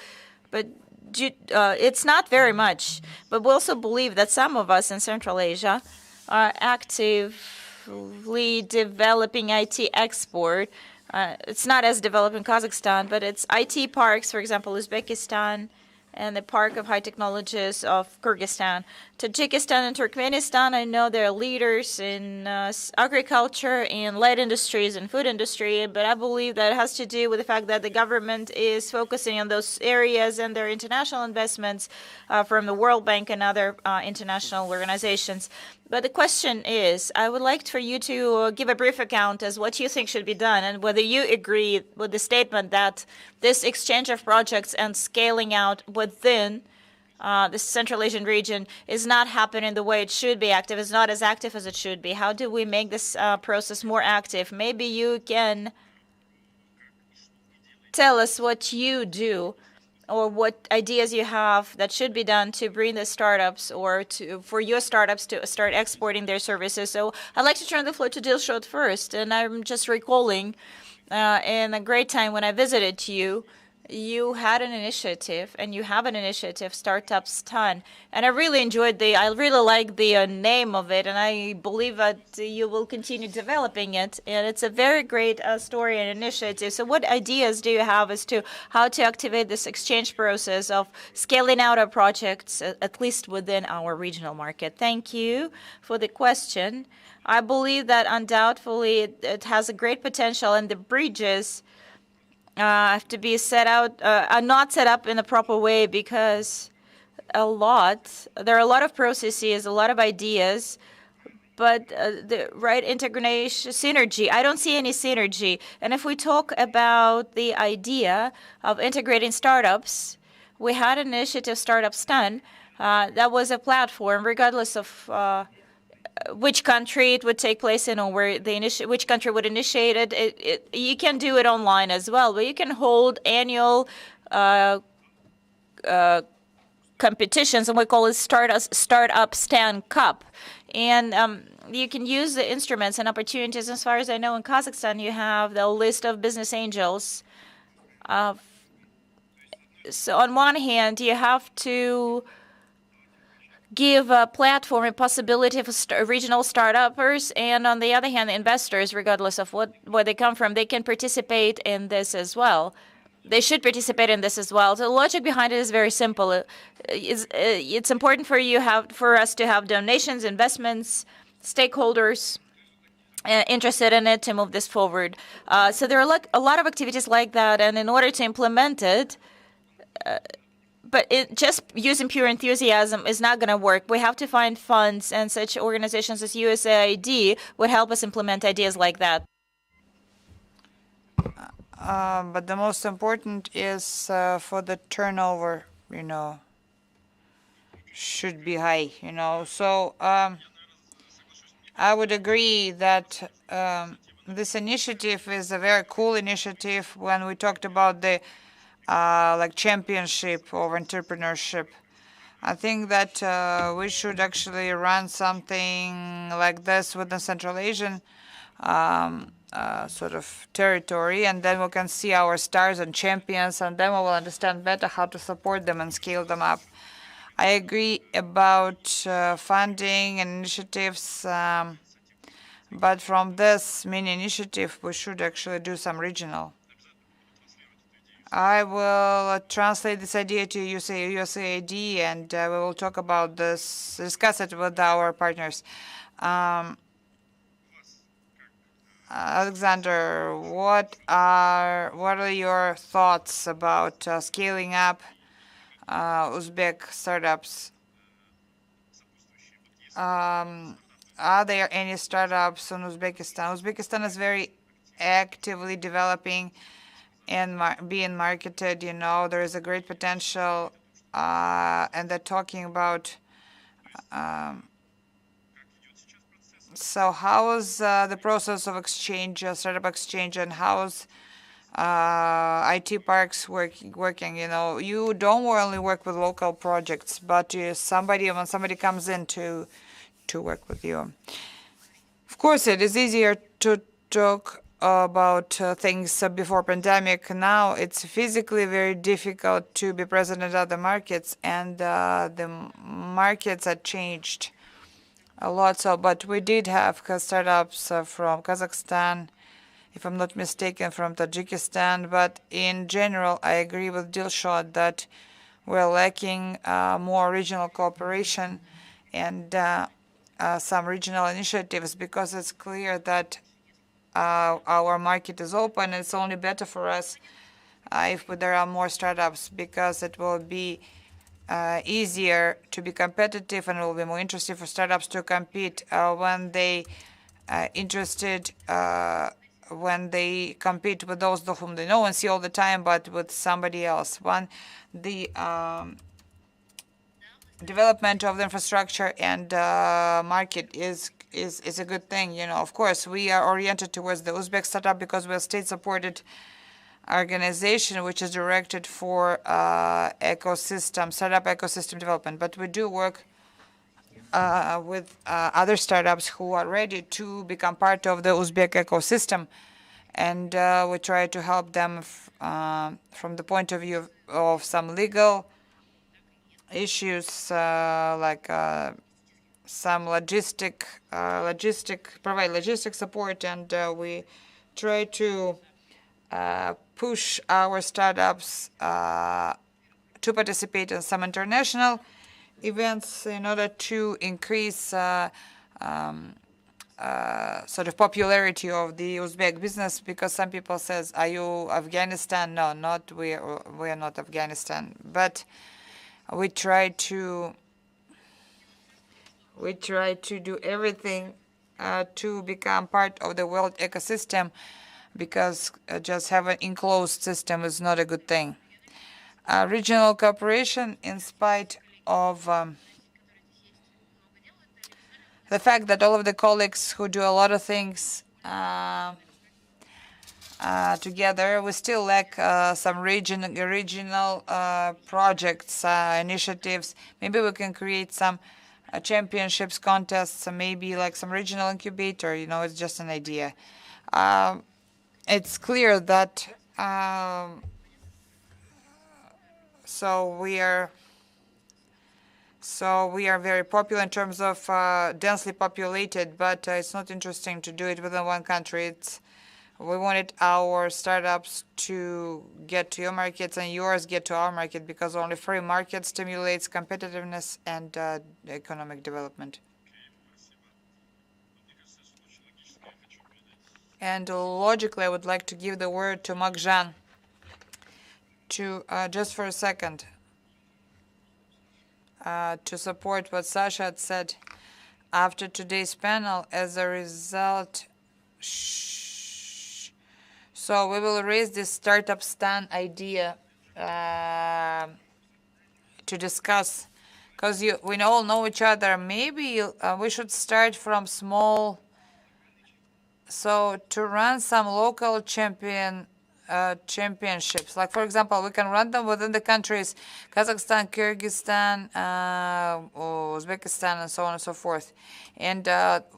S2: But it's not very much. But we also believe that some of us in Central Asia are actively developing IT export. It's not as developed in Kazakhstan, but it's IT parks, for example, Uzbekistan, and the Park of High Technologies of Kyrgyzstan. Tajikistan and Turkmenistan, I know they're leaders in agriculture and light industries and food industry, but I believe that it has to do with the fact that the government is focusing on those areas, and their international investments from the World Bank and other international organizations. But the question is, I would like for you to give a brief account as what you think should be done, and whether you agree with the statement that this exchange of projects and scaling out within the Central Asian region is not happening the way it should be active, is not as active as it should be. How do we make this process more active? Maybe you can tell us what you do, or what ideas you have that should be done to bring the startups, or for your startups to start exporting their services. So I'd like to turn the floor to Dilshot first. And I'm just recalling in a great time when I visited you, you had an initiative, and you have an initiative, Startups Ton. And I really like the name of it, and I believe that you will continue developing it. And it's a very great story and initiative. So what ideas do you have as to how to activate this exchange process of scaling out our projects, at least within our regional market? Thank you for the question. I believe that undoubtedly it has a great potential, and the bridges have to be are not set up in the proper way, because there are a lot of processes, a lot of ideas, but the right integration, synergy, I don't see any synergy. And if we talk about the idea of integrating startups, we had an initiative, Startups Ton, that was a platform, regardless of which country it would take place in, or which country would initiate it. You can do it online as well, but you can hold annual competitions, and we call it Startup Stand Cup. And you can use the instruments and opportunities. As far as I know, in Kazakhstan, you have the list of business angels. So on one hand, you have to give a platform, a possibility for regional startups, and on the other hand, investors, regardless of where they come from, they can participate in this as well. They should participate in this as well. So the logic behind it is very simple. It's important for us to have donations, investments, stakeholders interested in it to move this forward. So there are a lot of activities like that, and in order to implement it, but just using pure enthusiasm is not going to work. We have to find funds, and such organizations as USAID would help us implement ideas like that.
S1: But the most important is for the turnover, should be high, So I would agree that this initiative is a very cool initiative. When we talked about the like championship of entrepreneurship, I think that we should actually run something like this with the Central Asian sort of territory, and then we can see our stars and champions, and then we will understand better how to support them and scale them up. I agree about funding and initiatives, but from this mini initiative, we should actually do some regional. I will translate this idea to USAID, and we will talk about this, discuss it with our partners. Alexander, what are your thoughts about scaling up Uzbek startups? Are there any startups in Uzbekistan? Uzbekistan is very actively developing and being marketed. There is a great potential, and they're talking about. So how is the process of exchange, startup exchange, and how's IT parks working? You don't only work with local projects, but when somebody comes in to work with you. Of course, it is easier to talk about things before pandemic. Now it's physically very difficult to be present in other markets, and the markets are changed a lot. So, but we did have startups from Kazakhstan, if I'm not mistaken, from Tajikistan. But in general, I agree with Dilshad that we're lacking more regional cooperation and some regional initiatives, because it's clear that our market is open. It's only better for us if there are more startups, because it will be easier to be competitive, and it will be more interesting for startups to compete when they when they compete with those whom they know and see all the time, but with somebody else. The development of the infrastructure and market is a good thing. Of course, we are oriented towards the Uzbek startup because we're state-supported organization which is directed for startup ecosystem development. But we do work with other startups who are ready to become part of the Uzbek ecosystem, and we try to help them from the point of view of some legal issues, like some provide logistic support, and we try to push our startups to participate in some international events in order to increase sort of popularity of the Uzbek business, because some people says, "Are you Afghanistan?" No, not we are not Afghanistan, but we try to do everything to become part of the world ecosystem, because just having an enclosed system is not a good thing. Regional cooperation, in spite of the fact that all of the colleagues who do a lot of things together, we still lack some regional projects, initiatives. Maybe we can create some championships, contests, maybe like some regional incubator. It's just an idea. It's clear that so we are So we are very popular in terms of densely populated, but it's not interesting to do it within one country. We wanted our startups to get to your markets and yours get to our market, because only free market stimulates competitiveness and economic development. And logically, I would like to give the word to Magjan to just for a second to support what Sasha had said. After today's panel, as a result, so we will raise this startup stand idea to discuss, because we all know each other. Maybe we should start from small. So to run some local championships, like for example, we can run them within the countries Kazakhstan, Kyrgyzstan, Uzbekistan, and so on and so forth. And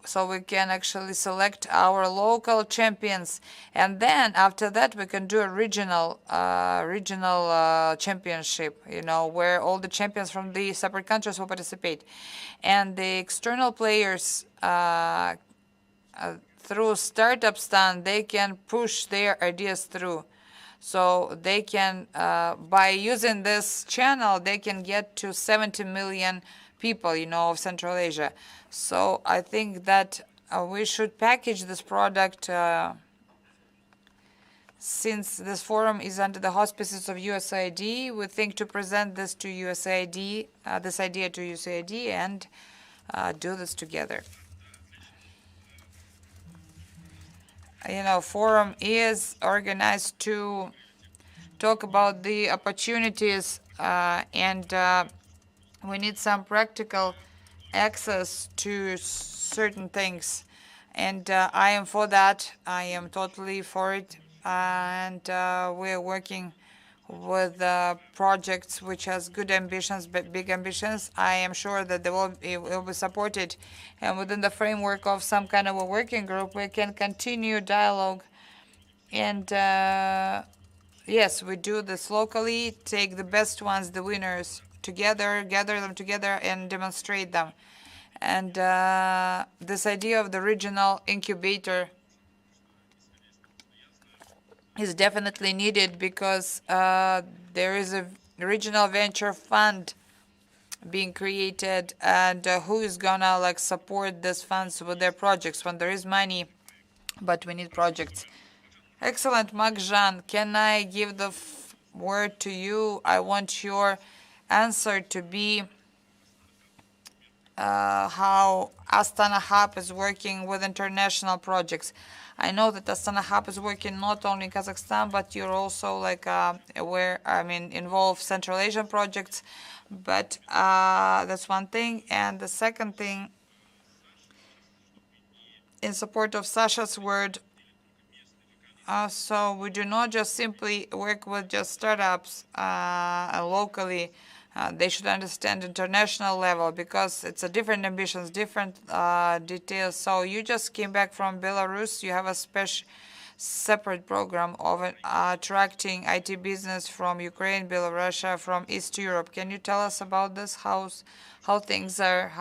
S1: so we can actually select our local champions, and then after that we can do a regional championship, where all the champions from the separate countries will participate, and the external players through startup stand, they can push their ideas through. So they can, by using this channel, they can get to 70 million people, of Central Asia. So I think that we should package this product, since this forum is under the auspices of USAID. We think to present this to USAID, this idea to USAID, and do this together. Forum is organized to talk about the opportunities, and we need some practical access to certain things. And I am for that. I am totally for it. And we're working with projects which has good ambitions, but big ambitions. I am sure that they will be supported. And within the framework of some kind of a working group, we can continue dialogue. And yes, we do this locally, take the best ones, the winners, together, gather them together and demonstrate them. And this idea of the regional incubator is definitely needed, because there is a regional venture fund being created, and who is gonna support these funds with their projects when there is money, but we need projects. Excellent, Magjan. Can I give the word to you? I want your answer to be how Astana Hub is working with international projects. I know that Astana Hub is working not only in Kazakhstan, but you're also involved Central Asian projects. But that's one thing. And the second thing, in support of Sasha's word, so we do not just simply work with just startups locally. They should understand international level, because it's a different ambitions, different details. So you just came back from Belarus. You have a separate program of attracting IT business from Ukraine, Belarus, from East Europe. Can you tell us about this? How things are,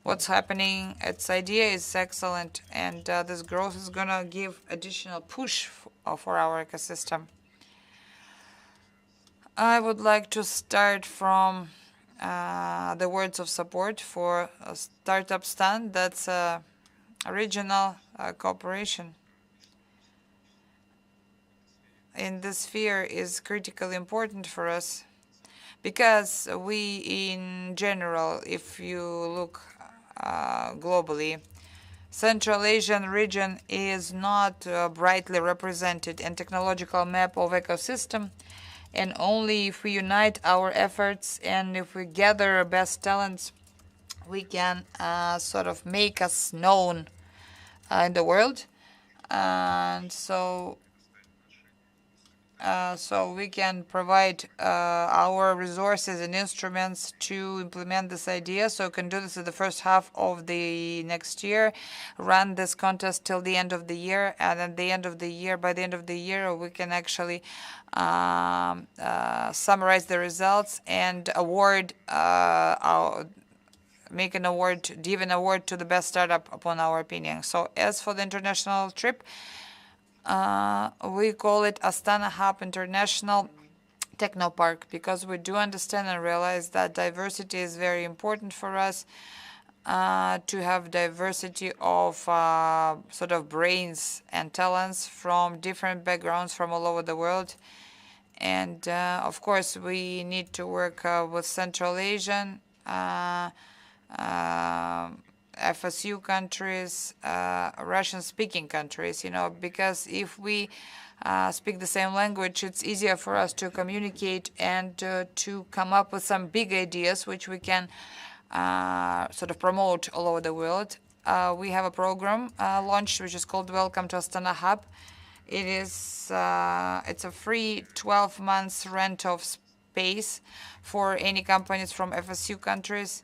S1: what's happening? Its idea is excellent, and this growth is gonna give additional push for our ecosystem. I would like to start from the words of support for a startup stand. That's a regional cooperation in this sphere is critically important for us, because we, in general, if you look globally, Central Asian region is not brightly represented in technological map of ecosystem. And only if we unite our efforts and if we gather best talents, we can sort of make us known in the world. And so so we can provide our resources and instruments to implement this idea. So we can do this in the first half of the next year, run this contest till the end of the year, and at the end of the year, by the end of the year, we can actually summarize the results and award make an award, give an award to the best startup upon our opinion. So as for the international trip, we call it Astana Hub International Technopark because we do understand and realize that diversity is very important for us, to have diversity of sort of brains and talents from different backgrounds from all over the world. And of course, we need to work with Central Asian FSU countries, Russian-speaking countries, because if we speak the same language, it's easier for us to communicate and to come up with some big ideas which we can sort of promote all over the world. We have a program launched which is called Welcome to Astana Hub. It's a free 12 months rent of space for any companies from FSU countries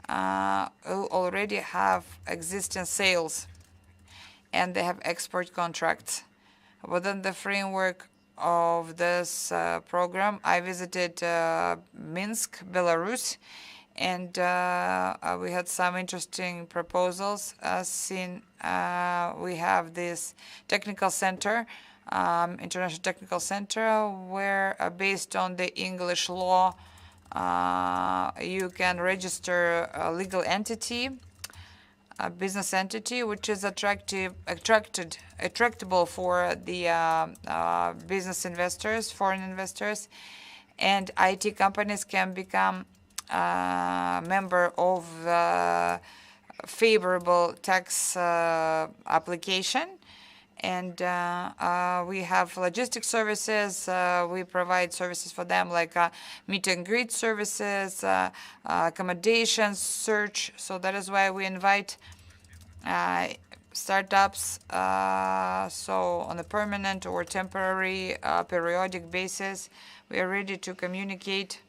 S1: who already have existing sales and they have export contracts. Within the framework of this program, I visited Minsk, Belarus, and we had some interesting proposals. We have this technical center, International Technical Center, where based on the English law, you can register a legal entity, a business entity, which is attractable for the business investors, foreign investors, and IT companies can become member of the favorable tax application. And we have logistic services. We provide services for them like meet and greet services, accommodations, search. So that is why we invite startups, so on a permanent or temporary, periodic basis. We are ready to communicate.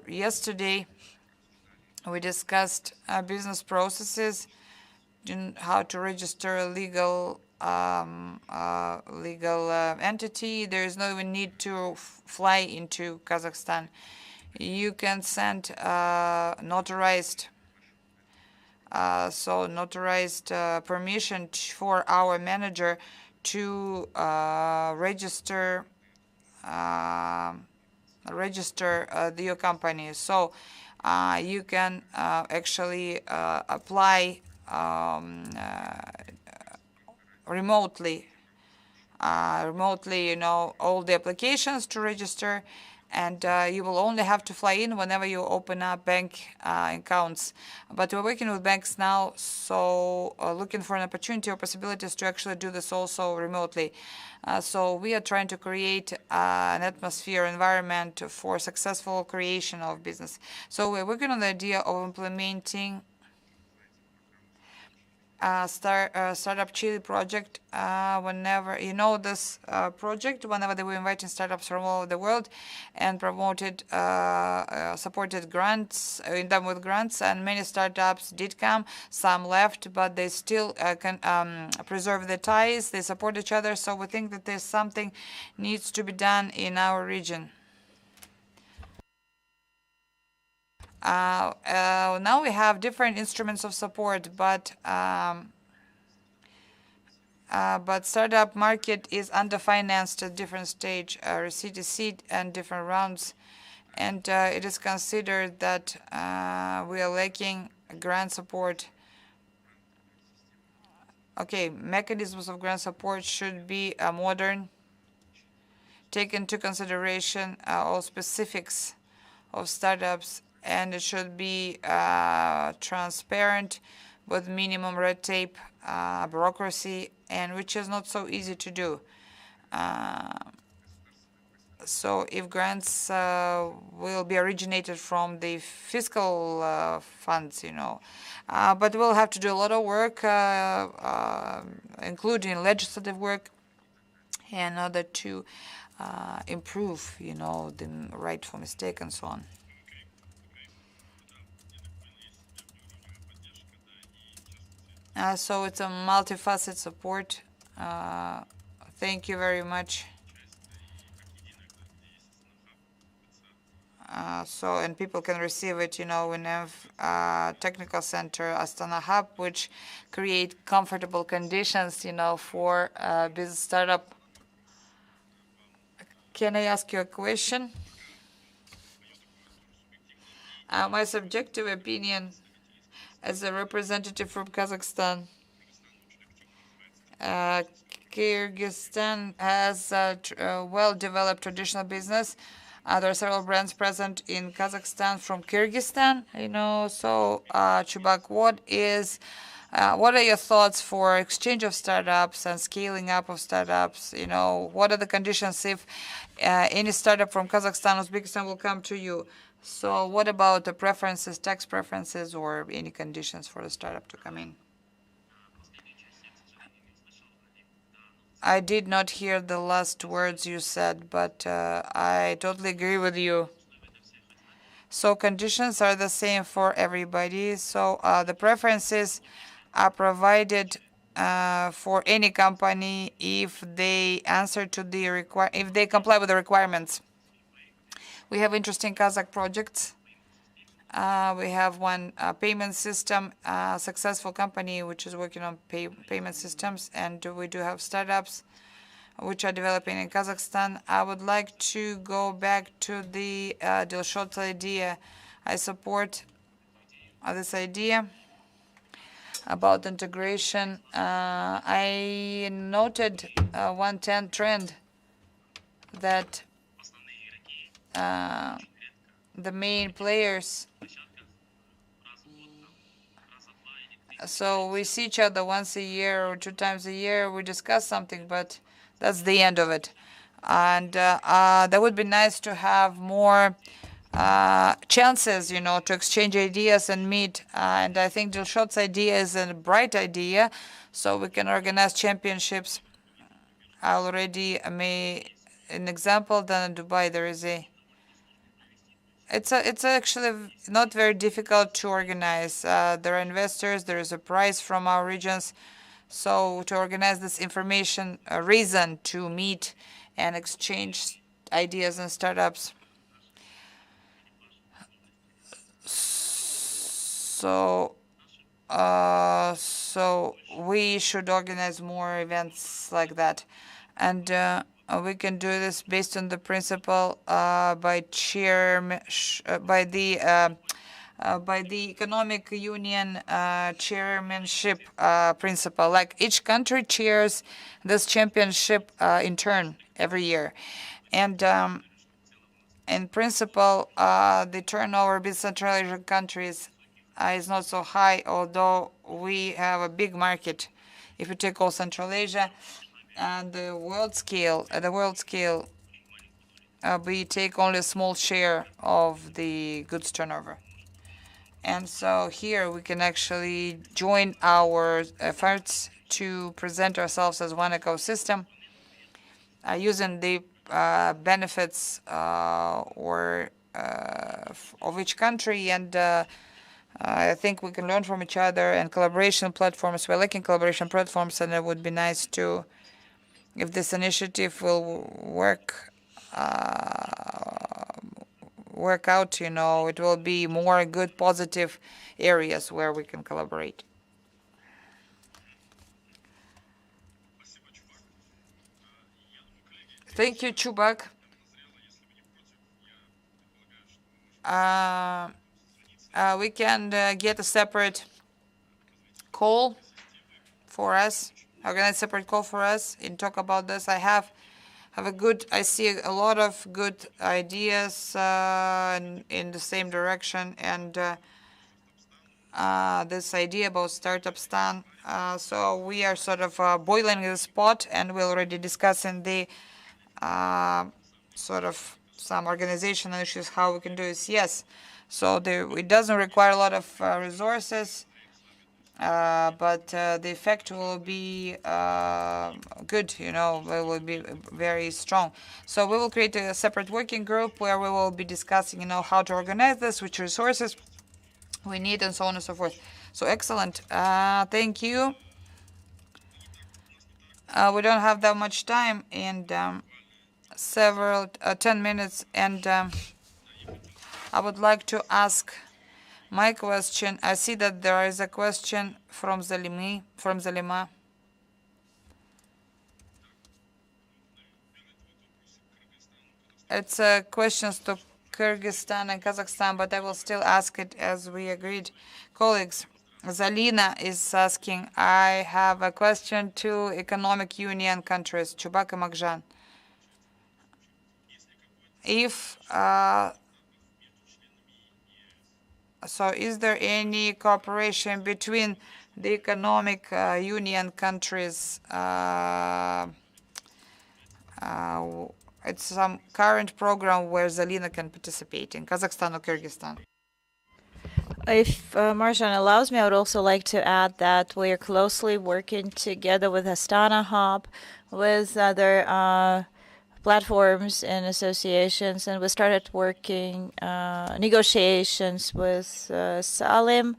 S1: Yesterday, we discussed business processes, how to register a legal entity. There is no even need to fly into Kazakhstan. You can send notarized permission for our manager to register your company. So you can actually apply remotely, all the applications to register, and you will only have to fly in whenever you open up bank accounts. But we're working with banks now, so looking for an opportunity or possibilities to actually do this also remotely. So we are trying to create an atmosphere, environment for successful creation of business. So we're working on the idea of implementing Startup Chile project. Whenever this project, whenever they were inviting startups from all over the world and promoted, supported grants, in them with grants, and many startups did come. Some left, but they still can preserve the ties. They support each other. So we think that there's something needs to be done in our region. Now we have different instruments of support, but startup market is underfinanced at different stage, seed to seed and different rounds, and it is considered that we are lacking grant support. Okay, mechanisms of grant support should be modern, take into consideration all specifics of startups, and it should be transparent with minimum red tape, bureaucracy, and which is not so easy to do. So if grants will be originated from the fiscal funds, but we'll have to do a lot of work, including legislative work, in order to improve, the right for mistake and so on. So it's a multifaceted support. Thank you very much. And people can receive it, we have technical center Astana Hub, which create comfortable conditions, for business startup. Can I ask you a question? My subjective opinion as a representative from Kazakhstan, Kyrgyzstan has a well-developed traditional business. There are several brands present in Kazakhstan from Kyrgyzstan. So Chubak, what are your thoughts for exchange of startups and scaling up of startups? What are the conditions if any startup from Kazakhstan, Uzbekistan will come to you? So what about the preferences, tax preferences, or any conditions for the startup to come in? I did not hear the last words you said, but I totally agree with you. So conditions are the same for everybody. So the preferences are provided for any company if they answer to the if they comply with the requirements. We have interesting Kazakh projects. We have one payment system, successful company which is working on payment systems, and we do have startups which are developing in Kazakhstan. I would like to go back to the Dilshot's idea. I support this idea about integration. I noted one trend that the main players, so we see each other once a year or 2 times a year, we discuss something, but that's the end of it. And that would be nice to have more chances, to exchange ideas and meet. And I think Dilshot's idea is a bright idea, so we can organize championships. I already made an example. Then in Dubai, there is it's actually not very difficult to organize. There are investors. There is a prize from our regions. So to organize this information, a reason to meet and exchange ideas and startups. So we should organize more events like that, and we can do this based on the principle by the economic union chairmanship principle. Like each country chairs this championship in turn every year, and in principle, the turnover of Central Asian countries is not so high, although we have a big market. If you take all Central Asia and the world scale, we take only a small share of the goods turnover. And so here we can actually join our efforts to present ourselves as one ecosystem using the benefits of each country, and I think we can learn from each other, and collaboration platforms. We're lacking collaboration platforms, and it would be nice to, if this initiative will work out, it will be more good, positive areas where we can collaborate. Thank you, Chubak. We can get a separate call for us, organize a separate call for us and talk about this. I see a lot of good ideas in the same direction, and this idea about Startup Stan. So we are sort of boiling the pot, and we're already discussing the sort of some organizational issues, how we can do this. Yes, so it doesn't require a lot of resources. but the effect will be good, it will be very strong. So we will create a separate working group where we will be discussing, how to organize this, which resources we need, and so on and so forth. So excellent. Thank you. We don't have that much time, and 10 minutes, and I would like to ask my question. I see that there is a question from Zalima. It's questions to Kyrgyzstan and Kazakhstan, but I will still ask it as we agreed. Colleagues, Zalina is asking, I have a question to Economic Union countries, Chubak and Makjan. If so, is there any cooperation between the Economic Union countries? It's some current program where Zalina can participate in Kazakhstan or Kyrgyzstan.
S2: If Marjan allows me, I would also like to add that we are closely working together with Astana Hub, with other platforms and associations, and we started working negotiations with Salim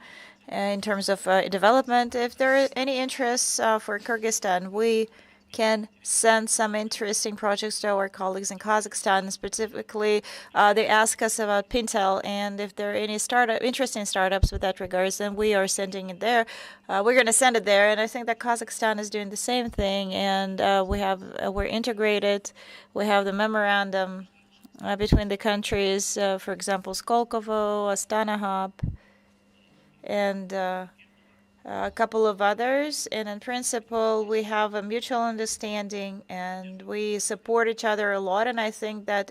S2: in terms of development. If there are any interests for Kyrgyzstan, we can send some interesting projects to our colleagues in Kazakhstan. Specifically, they ask us about Pintel, and if there are any interesting startups with that regards, then we are sending it there. We're going to send it there, and I think that Kazakhstan is doing the same thing. And we're integrated. We have the memorandum between the countries. For example, Skolkovo, Astana Hub, and a couple of others, and in principle we have a mutual understanding and we support each other a lot, and I think that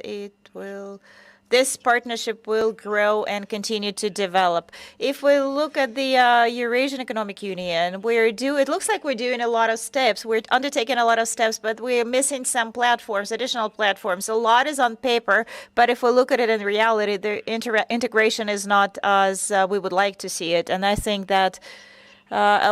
S2: this partnership will grow and continue to develop. If we look at the Eurasian Economic Union, it looks like we're doing a lot of steps. We're undertaking a lot of steps, but we're missing some platforms, additional platforms. A lot is on paper, but if we look at it in reality, the integration is not as we would like to see it, and I think that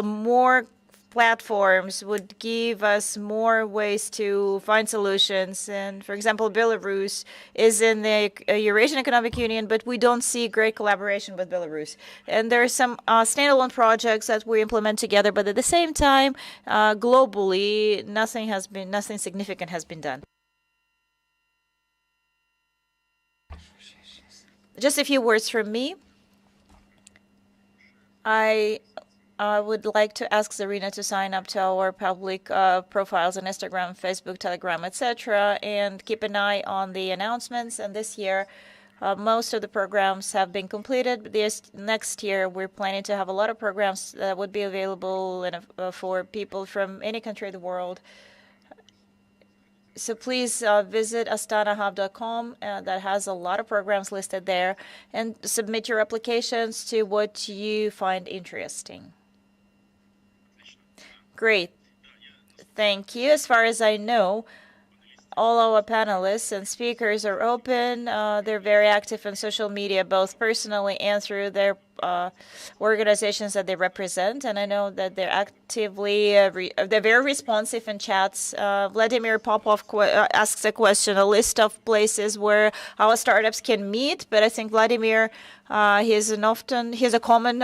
S2: more platforms would give us more ways to find solutions. And for example, Belarus is in the Eurasian Economic Union, but we don't see great collaboration with Belarus. And there are some standalone projects that we implement together, but at the same time, globally, nothing significant has been done. Just a few words from me. I would like to ask Zarina to sign up to our public profiles on Instagram, Facebook, Telegram, etc., and keep an eye on the announcements. And this year, most of the programs have been completed. Next year, we're planning to have a lot of programs that would be available for people from any country of the world. So please visit astanahub.com. That has a lot of programs listed there, and submit your applications to what you find interesting. Great. Thank you. As far as I know, all our panelists and speakers are open. They're very active on social media, both personally and through their organizations that they represent. And I know that they're actively, they're very responsive in chats. Vladimir Popov asks a question, a list of places where our startups can meet. But I think Vladimir, he's a common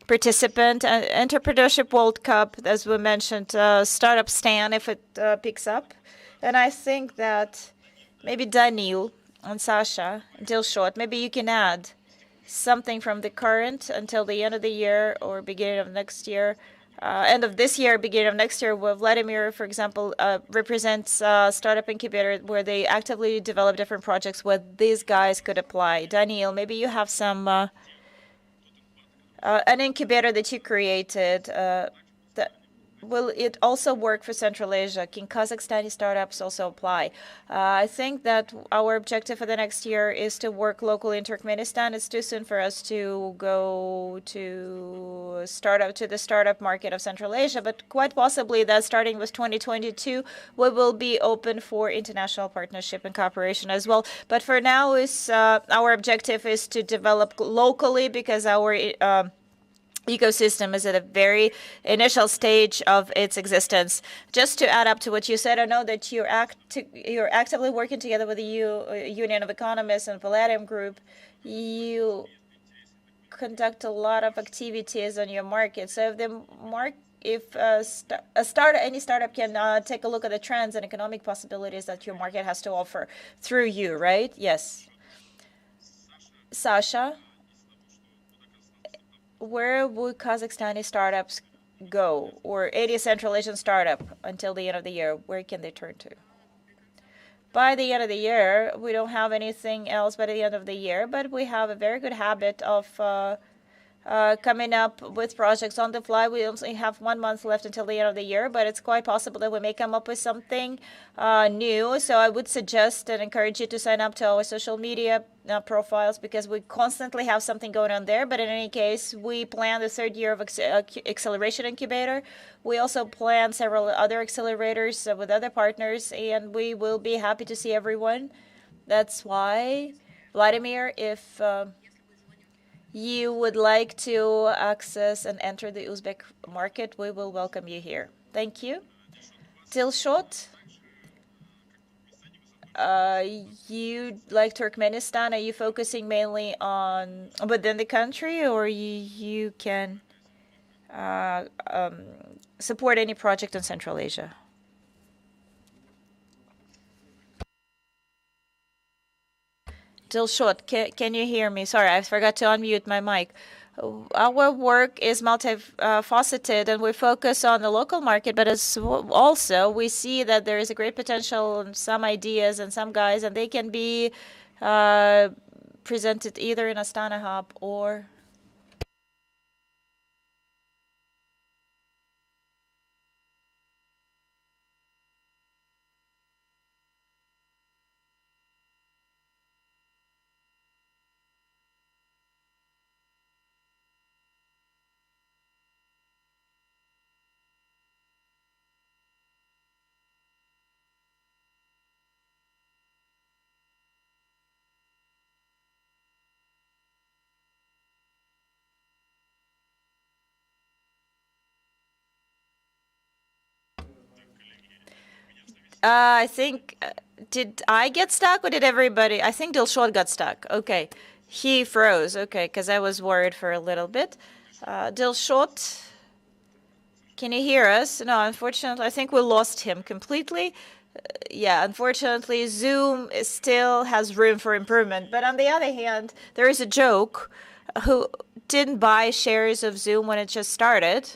S2: participant. Entrepreneurship World Cup, as we mentioned, Startup Stan, if it picks up. And I think that maybe Daniil and Sasha, until short, maybe you can add something from the current until the end of the year or beginning of next year. End of this year, beginning of next year, where Vladimir, for example, represents Startup Incubator, where they actively develop different projects where these guys could apply. Daniil, maybe you have some an incubator that you created. Will it also work for Central Asia? Can Kazakhstani startups also apply? I think that our objective for the next year is to work locally in Turkmenistan. It's too soon for us to go to the startup market of Central Asia, but quite possibly that starting with 2022, we will be open for international partnership and cooperation as well. But for now, our objective is to develop locally, because our ecosystem is at a very initial stage of its existence. Just to add up to what you said, I know that you're actively working together with the Union of Economists and Palladium Group. You conduct a lot of activities on your market. So if any startup can take a look at the trends and economic possibilities that your market has to offer through you, right? Yes. Sasha, where would Kazakhstani startups go, or any Central Asian startup until the end of the year? Where can they turn to? By the end of the year, we don't have anything else by the end of the year, but we have a very good habit of coming up with projects on the fly. We only have 1 month left until the end of the year, but it's quite possible that we may come up with something new. So I would suggest and encourage you to sign up to our social media profiles, because we constantly have something going on there. But in any case, we plan the 3rd year of Acceleration Incubator. We also plan several other accelerators with other partners, and we will be happy to see everyone. That's why, Vladimir, if you would like to access and enter the Uzbek market, we will welcome you here. Thank you. Dilshot, you like Turkmenistan. Are you focusing mainly on within the country, or you can support any project in Central Asia? Dilshot, can you hear me? Sorry, I forgot to unmute my mic. Our work is multifaceted, and we focus on the local market, but as also we see that there is a great potential in some ideas and some guys, and they can be presented either in Astana Hub or I think, did I get stuck or did everybody? I think Dilshot got stuck. Okay. He froze. Okay, because I was worried for a little bit. Dilshot, can you hear us? No, unfortunately, I think we lost him completely. Yeah, unfortunately, Zoom still has room for improvement. But on the other hand, there is a joke who didn't buy shares of Zoom when it just started.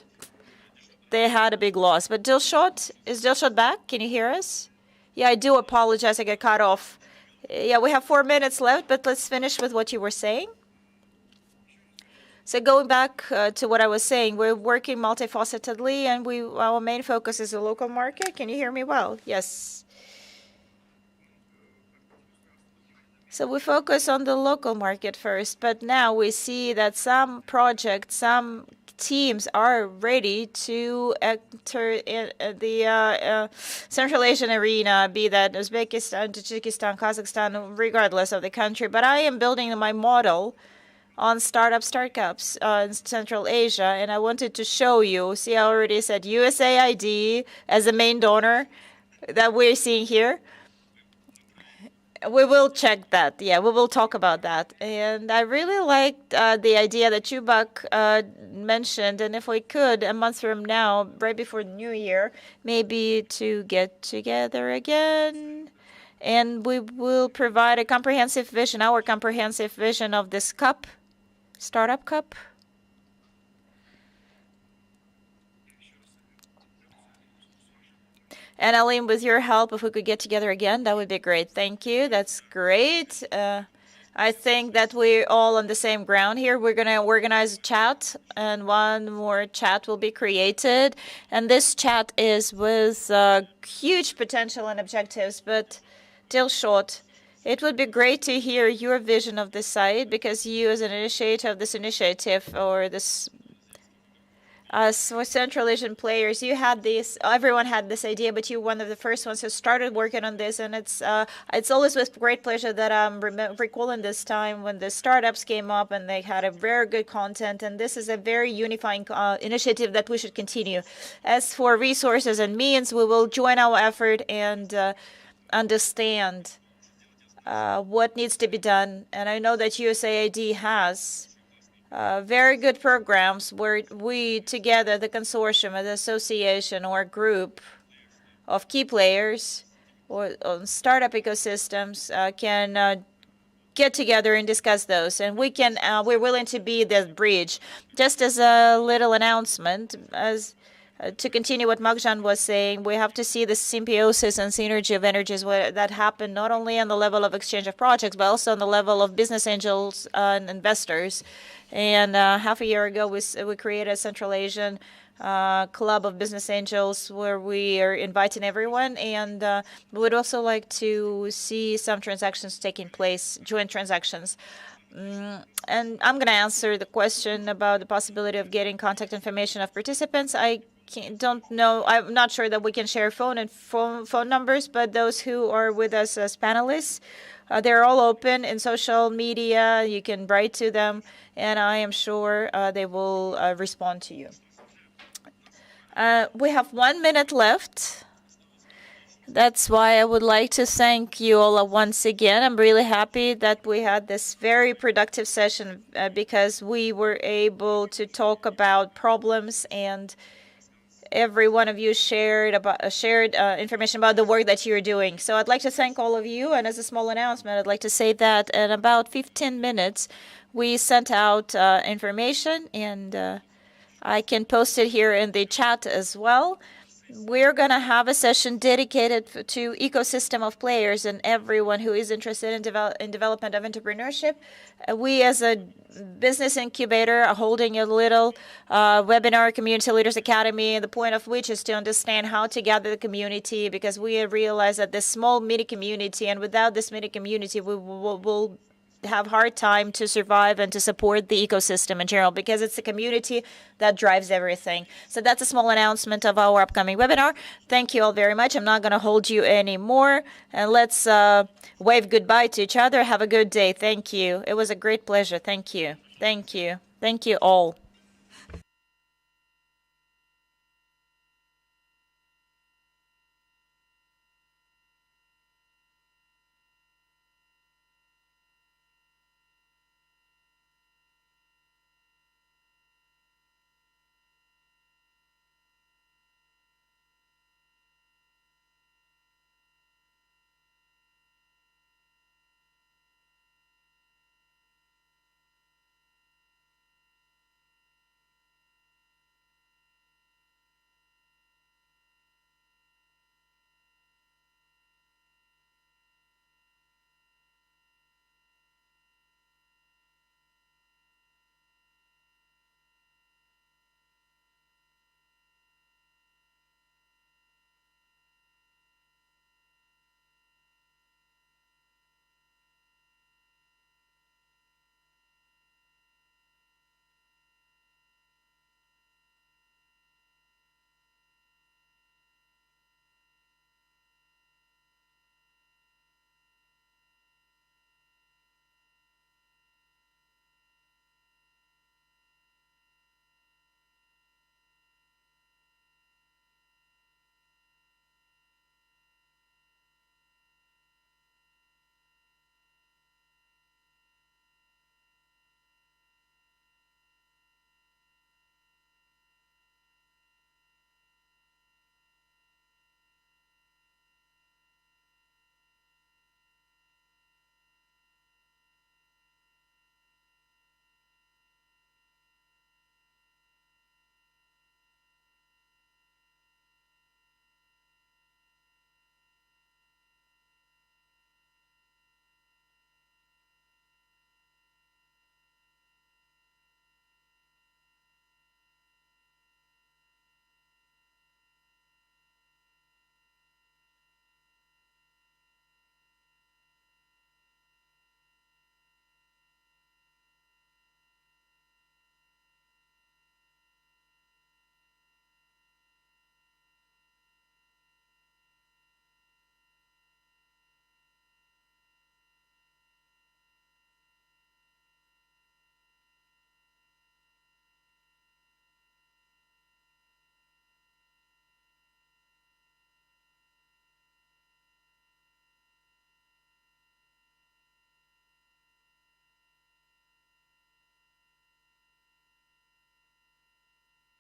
S2: They had a big loss. But Dilshot, is Dilshot back? Can you hear us? Yeah, I do apologize. I got cut off. Yeah, we have 4 minutes left, but let's finish with what you were saying. So going back to what I was saying, we're working multifacetedly, and our main focus is the local market. Can you hear me well? Yes. So we focus on the local market first, but now we see that some projects, some teams are ready to enter in the Central Asian arena, be that Uzbekistan, Tajikistan, Kazakhstan, regardless of the country. But I am building my model on startups in Central Asia, and I wanted to show you. See, I already said USAID as the main donor that we're seeing here. We will check that. Yeah, we will talk about that. And I really liked the idea that Chubak mentioned. And if we could, a month from now, right before the New Year, maybe to get together again. And we will provide a comprehensive vision, our comprehensive vision of this cup, Startup Cup. And Aline, with your help, if we could get together again, that would be great. Thank you. That's great. I think that we're all on the same ground here. We're going to organize a chat, and one more chat will be created. And this chat is with huge potential and objectives, but Dilshot, it would be great to hear your vision of this site, because you, as an initiator of this initiative or this As for Central Asian players, you had this. Everyone had this idea, but you're one of the first ones who started working on this, and it's always with great pleasure that I'm recalling this time when the startups came up and they had a very good content, and this is a very unifying initiative that we should continue. As for resources and means, we will join our effort and understand what needs to be done, and I know that USAID has very good programs where we together, the consortium, the association or group of key players or startup ecosystems can get together and discuss those. And we're willing to be the bridge. Just as a little announcement, as to continue what Magjan was saying, we have to see the symbiosis and synergy of energies that happen not only on the level of exchange of projects, but also on the level of business angels and investors. And half a year ago, we created a Central Asian club of business angels where we are inviting everyone. And we would also like to see some transactions taking place, joint transactions. And I'm going to answer the question about the possibility of getting contact information of participants. I don't know. I'm not sure that we can share phone numbers, but those who are with us as panelists, they're all open in social media. You can write to them, and I am sure they will respond to you. We have 1 minute left. That's why I would like to thank you all once again. I'm really happy that we had this very productive session because we were able to talk about problems, and every one of you shared information about the work that you're doing. So I'd like to thank all of you. And as a small announcement, I'd like to say that in about 15 minutes, we sent out information, and I can post it here in the chat as well. We're going to have a session dedicated to ecosystem of players and everyone who is interested in development of entrepreneurship. We as a business incubator are holding a little webinar, Community Leaders Academy, the point of which is to understand how to gather the community, because we realize that this small mini community, and without this mini community, we will have hard time to survive and to support the ecosystem in general, because it's the community that drives everything. So that's a small announcement of our upcoming webinar. Thank you all very much. I'm not going to hold you anymore, and let's wave goodbye to each other. Have a good day. Thank you. It was a great pleasure. Thank you. Thank you. Thank you all.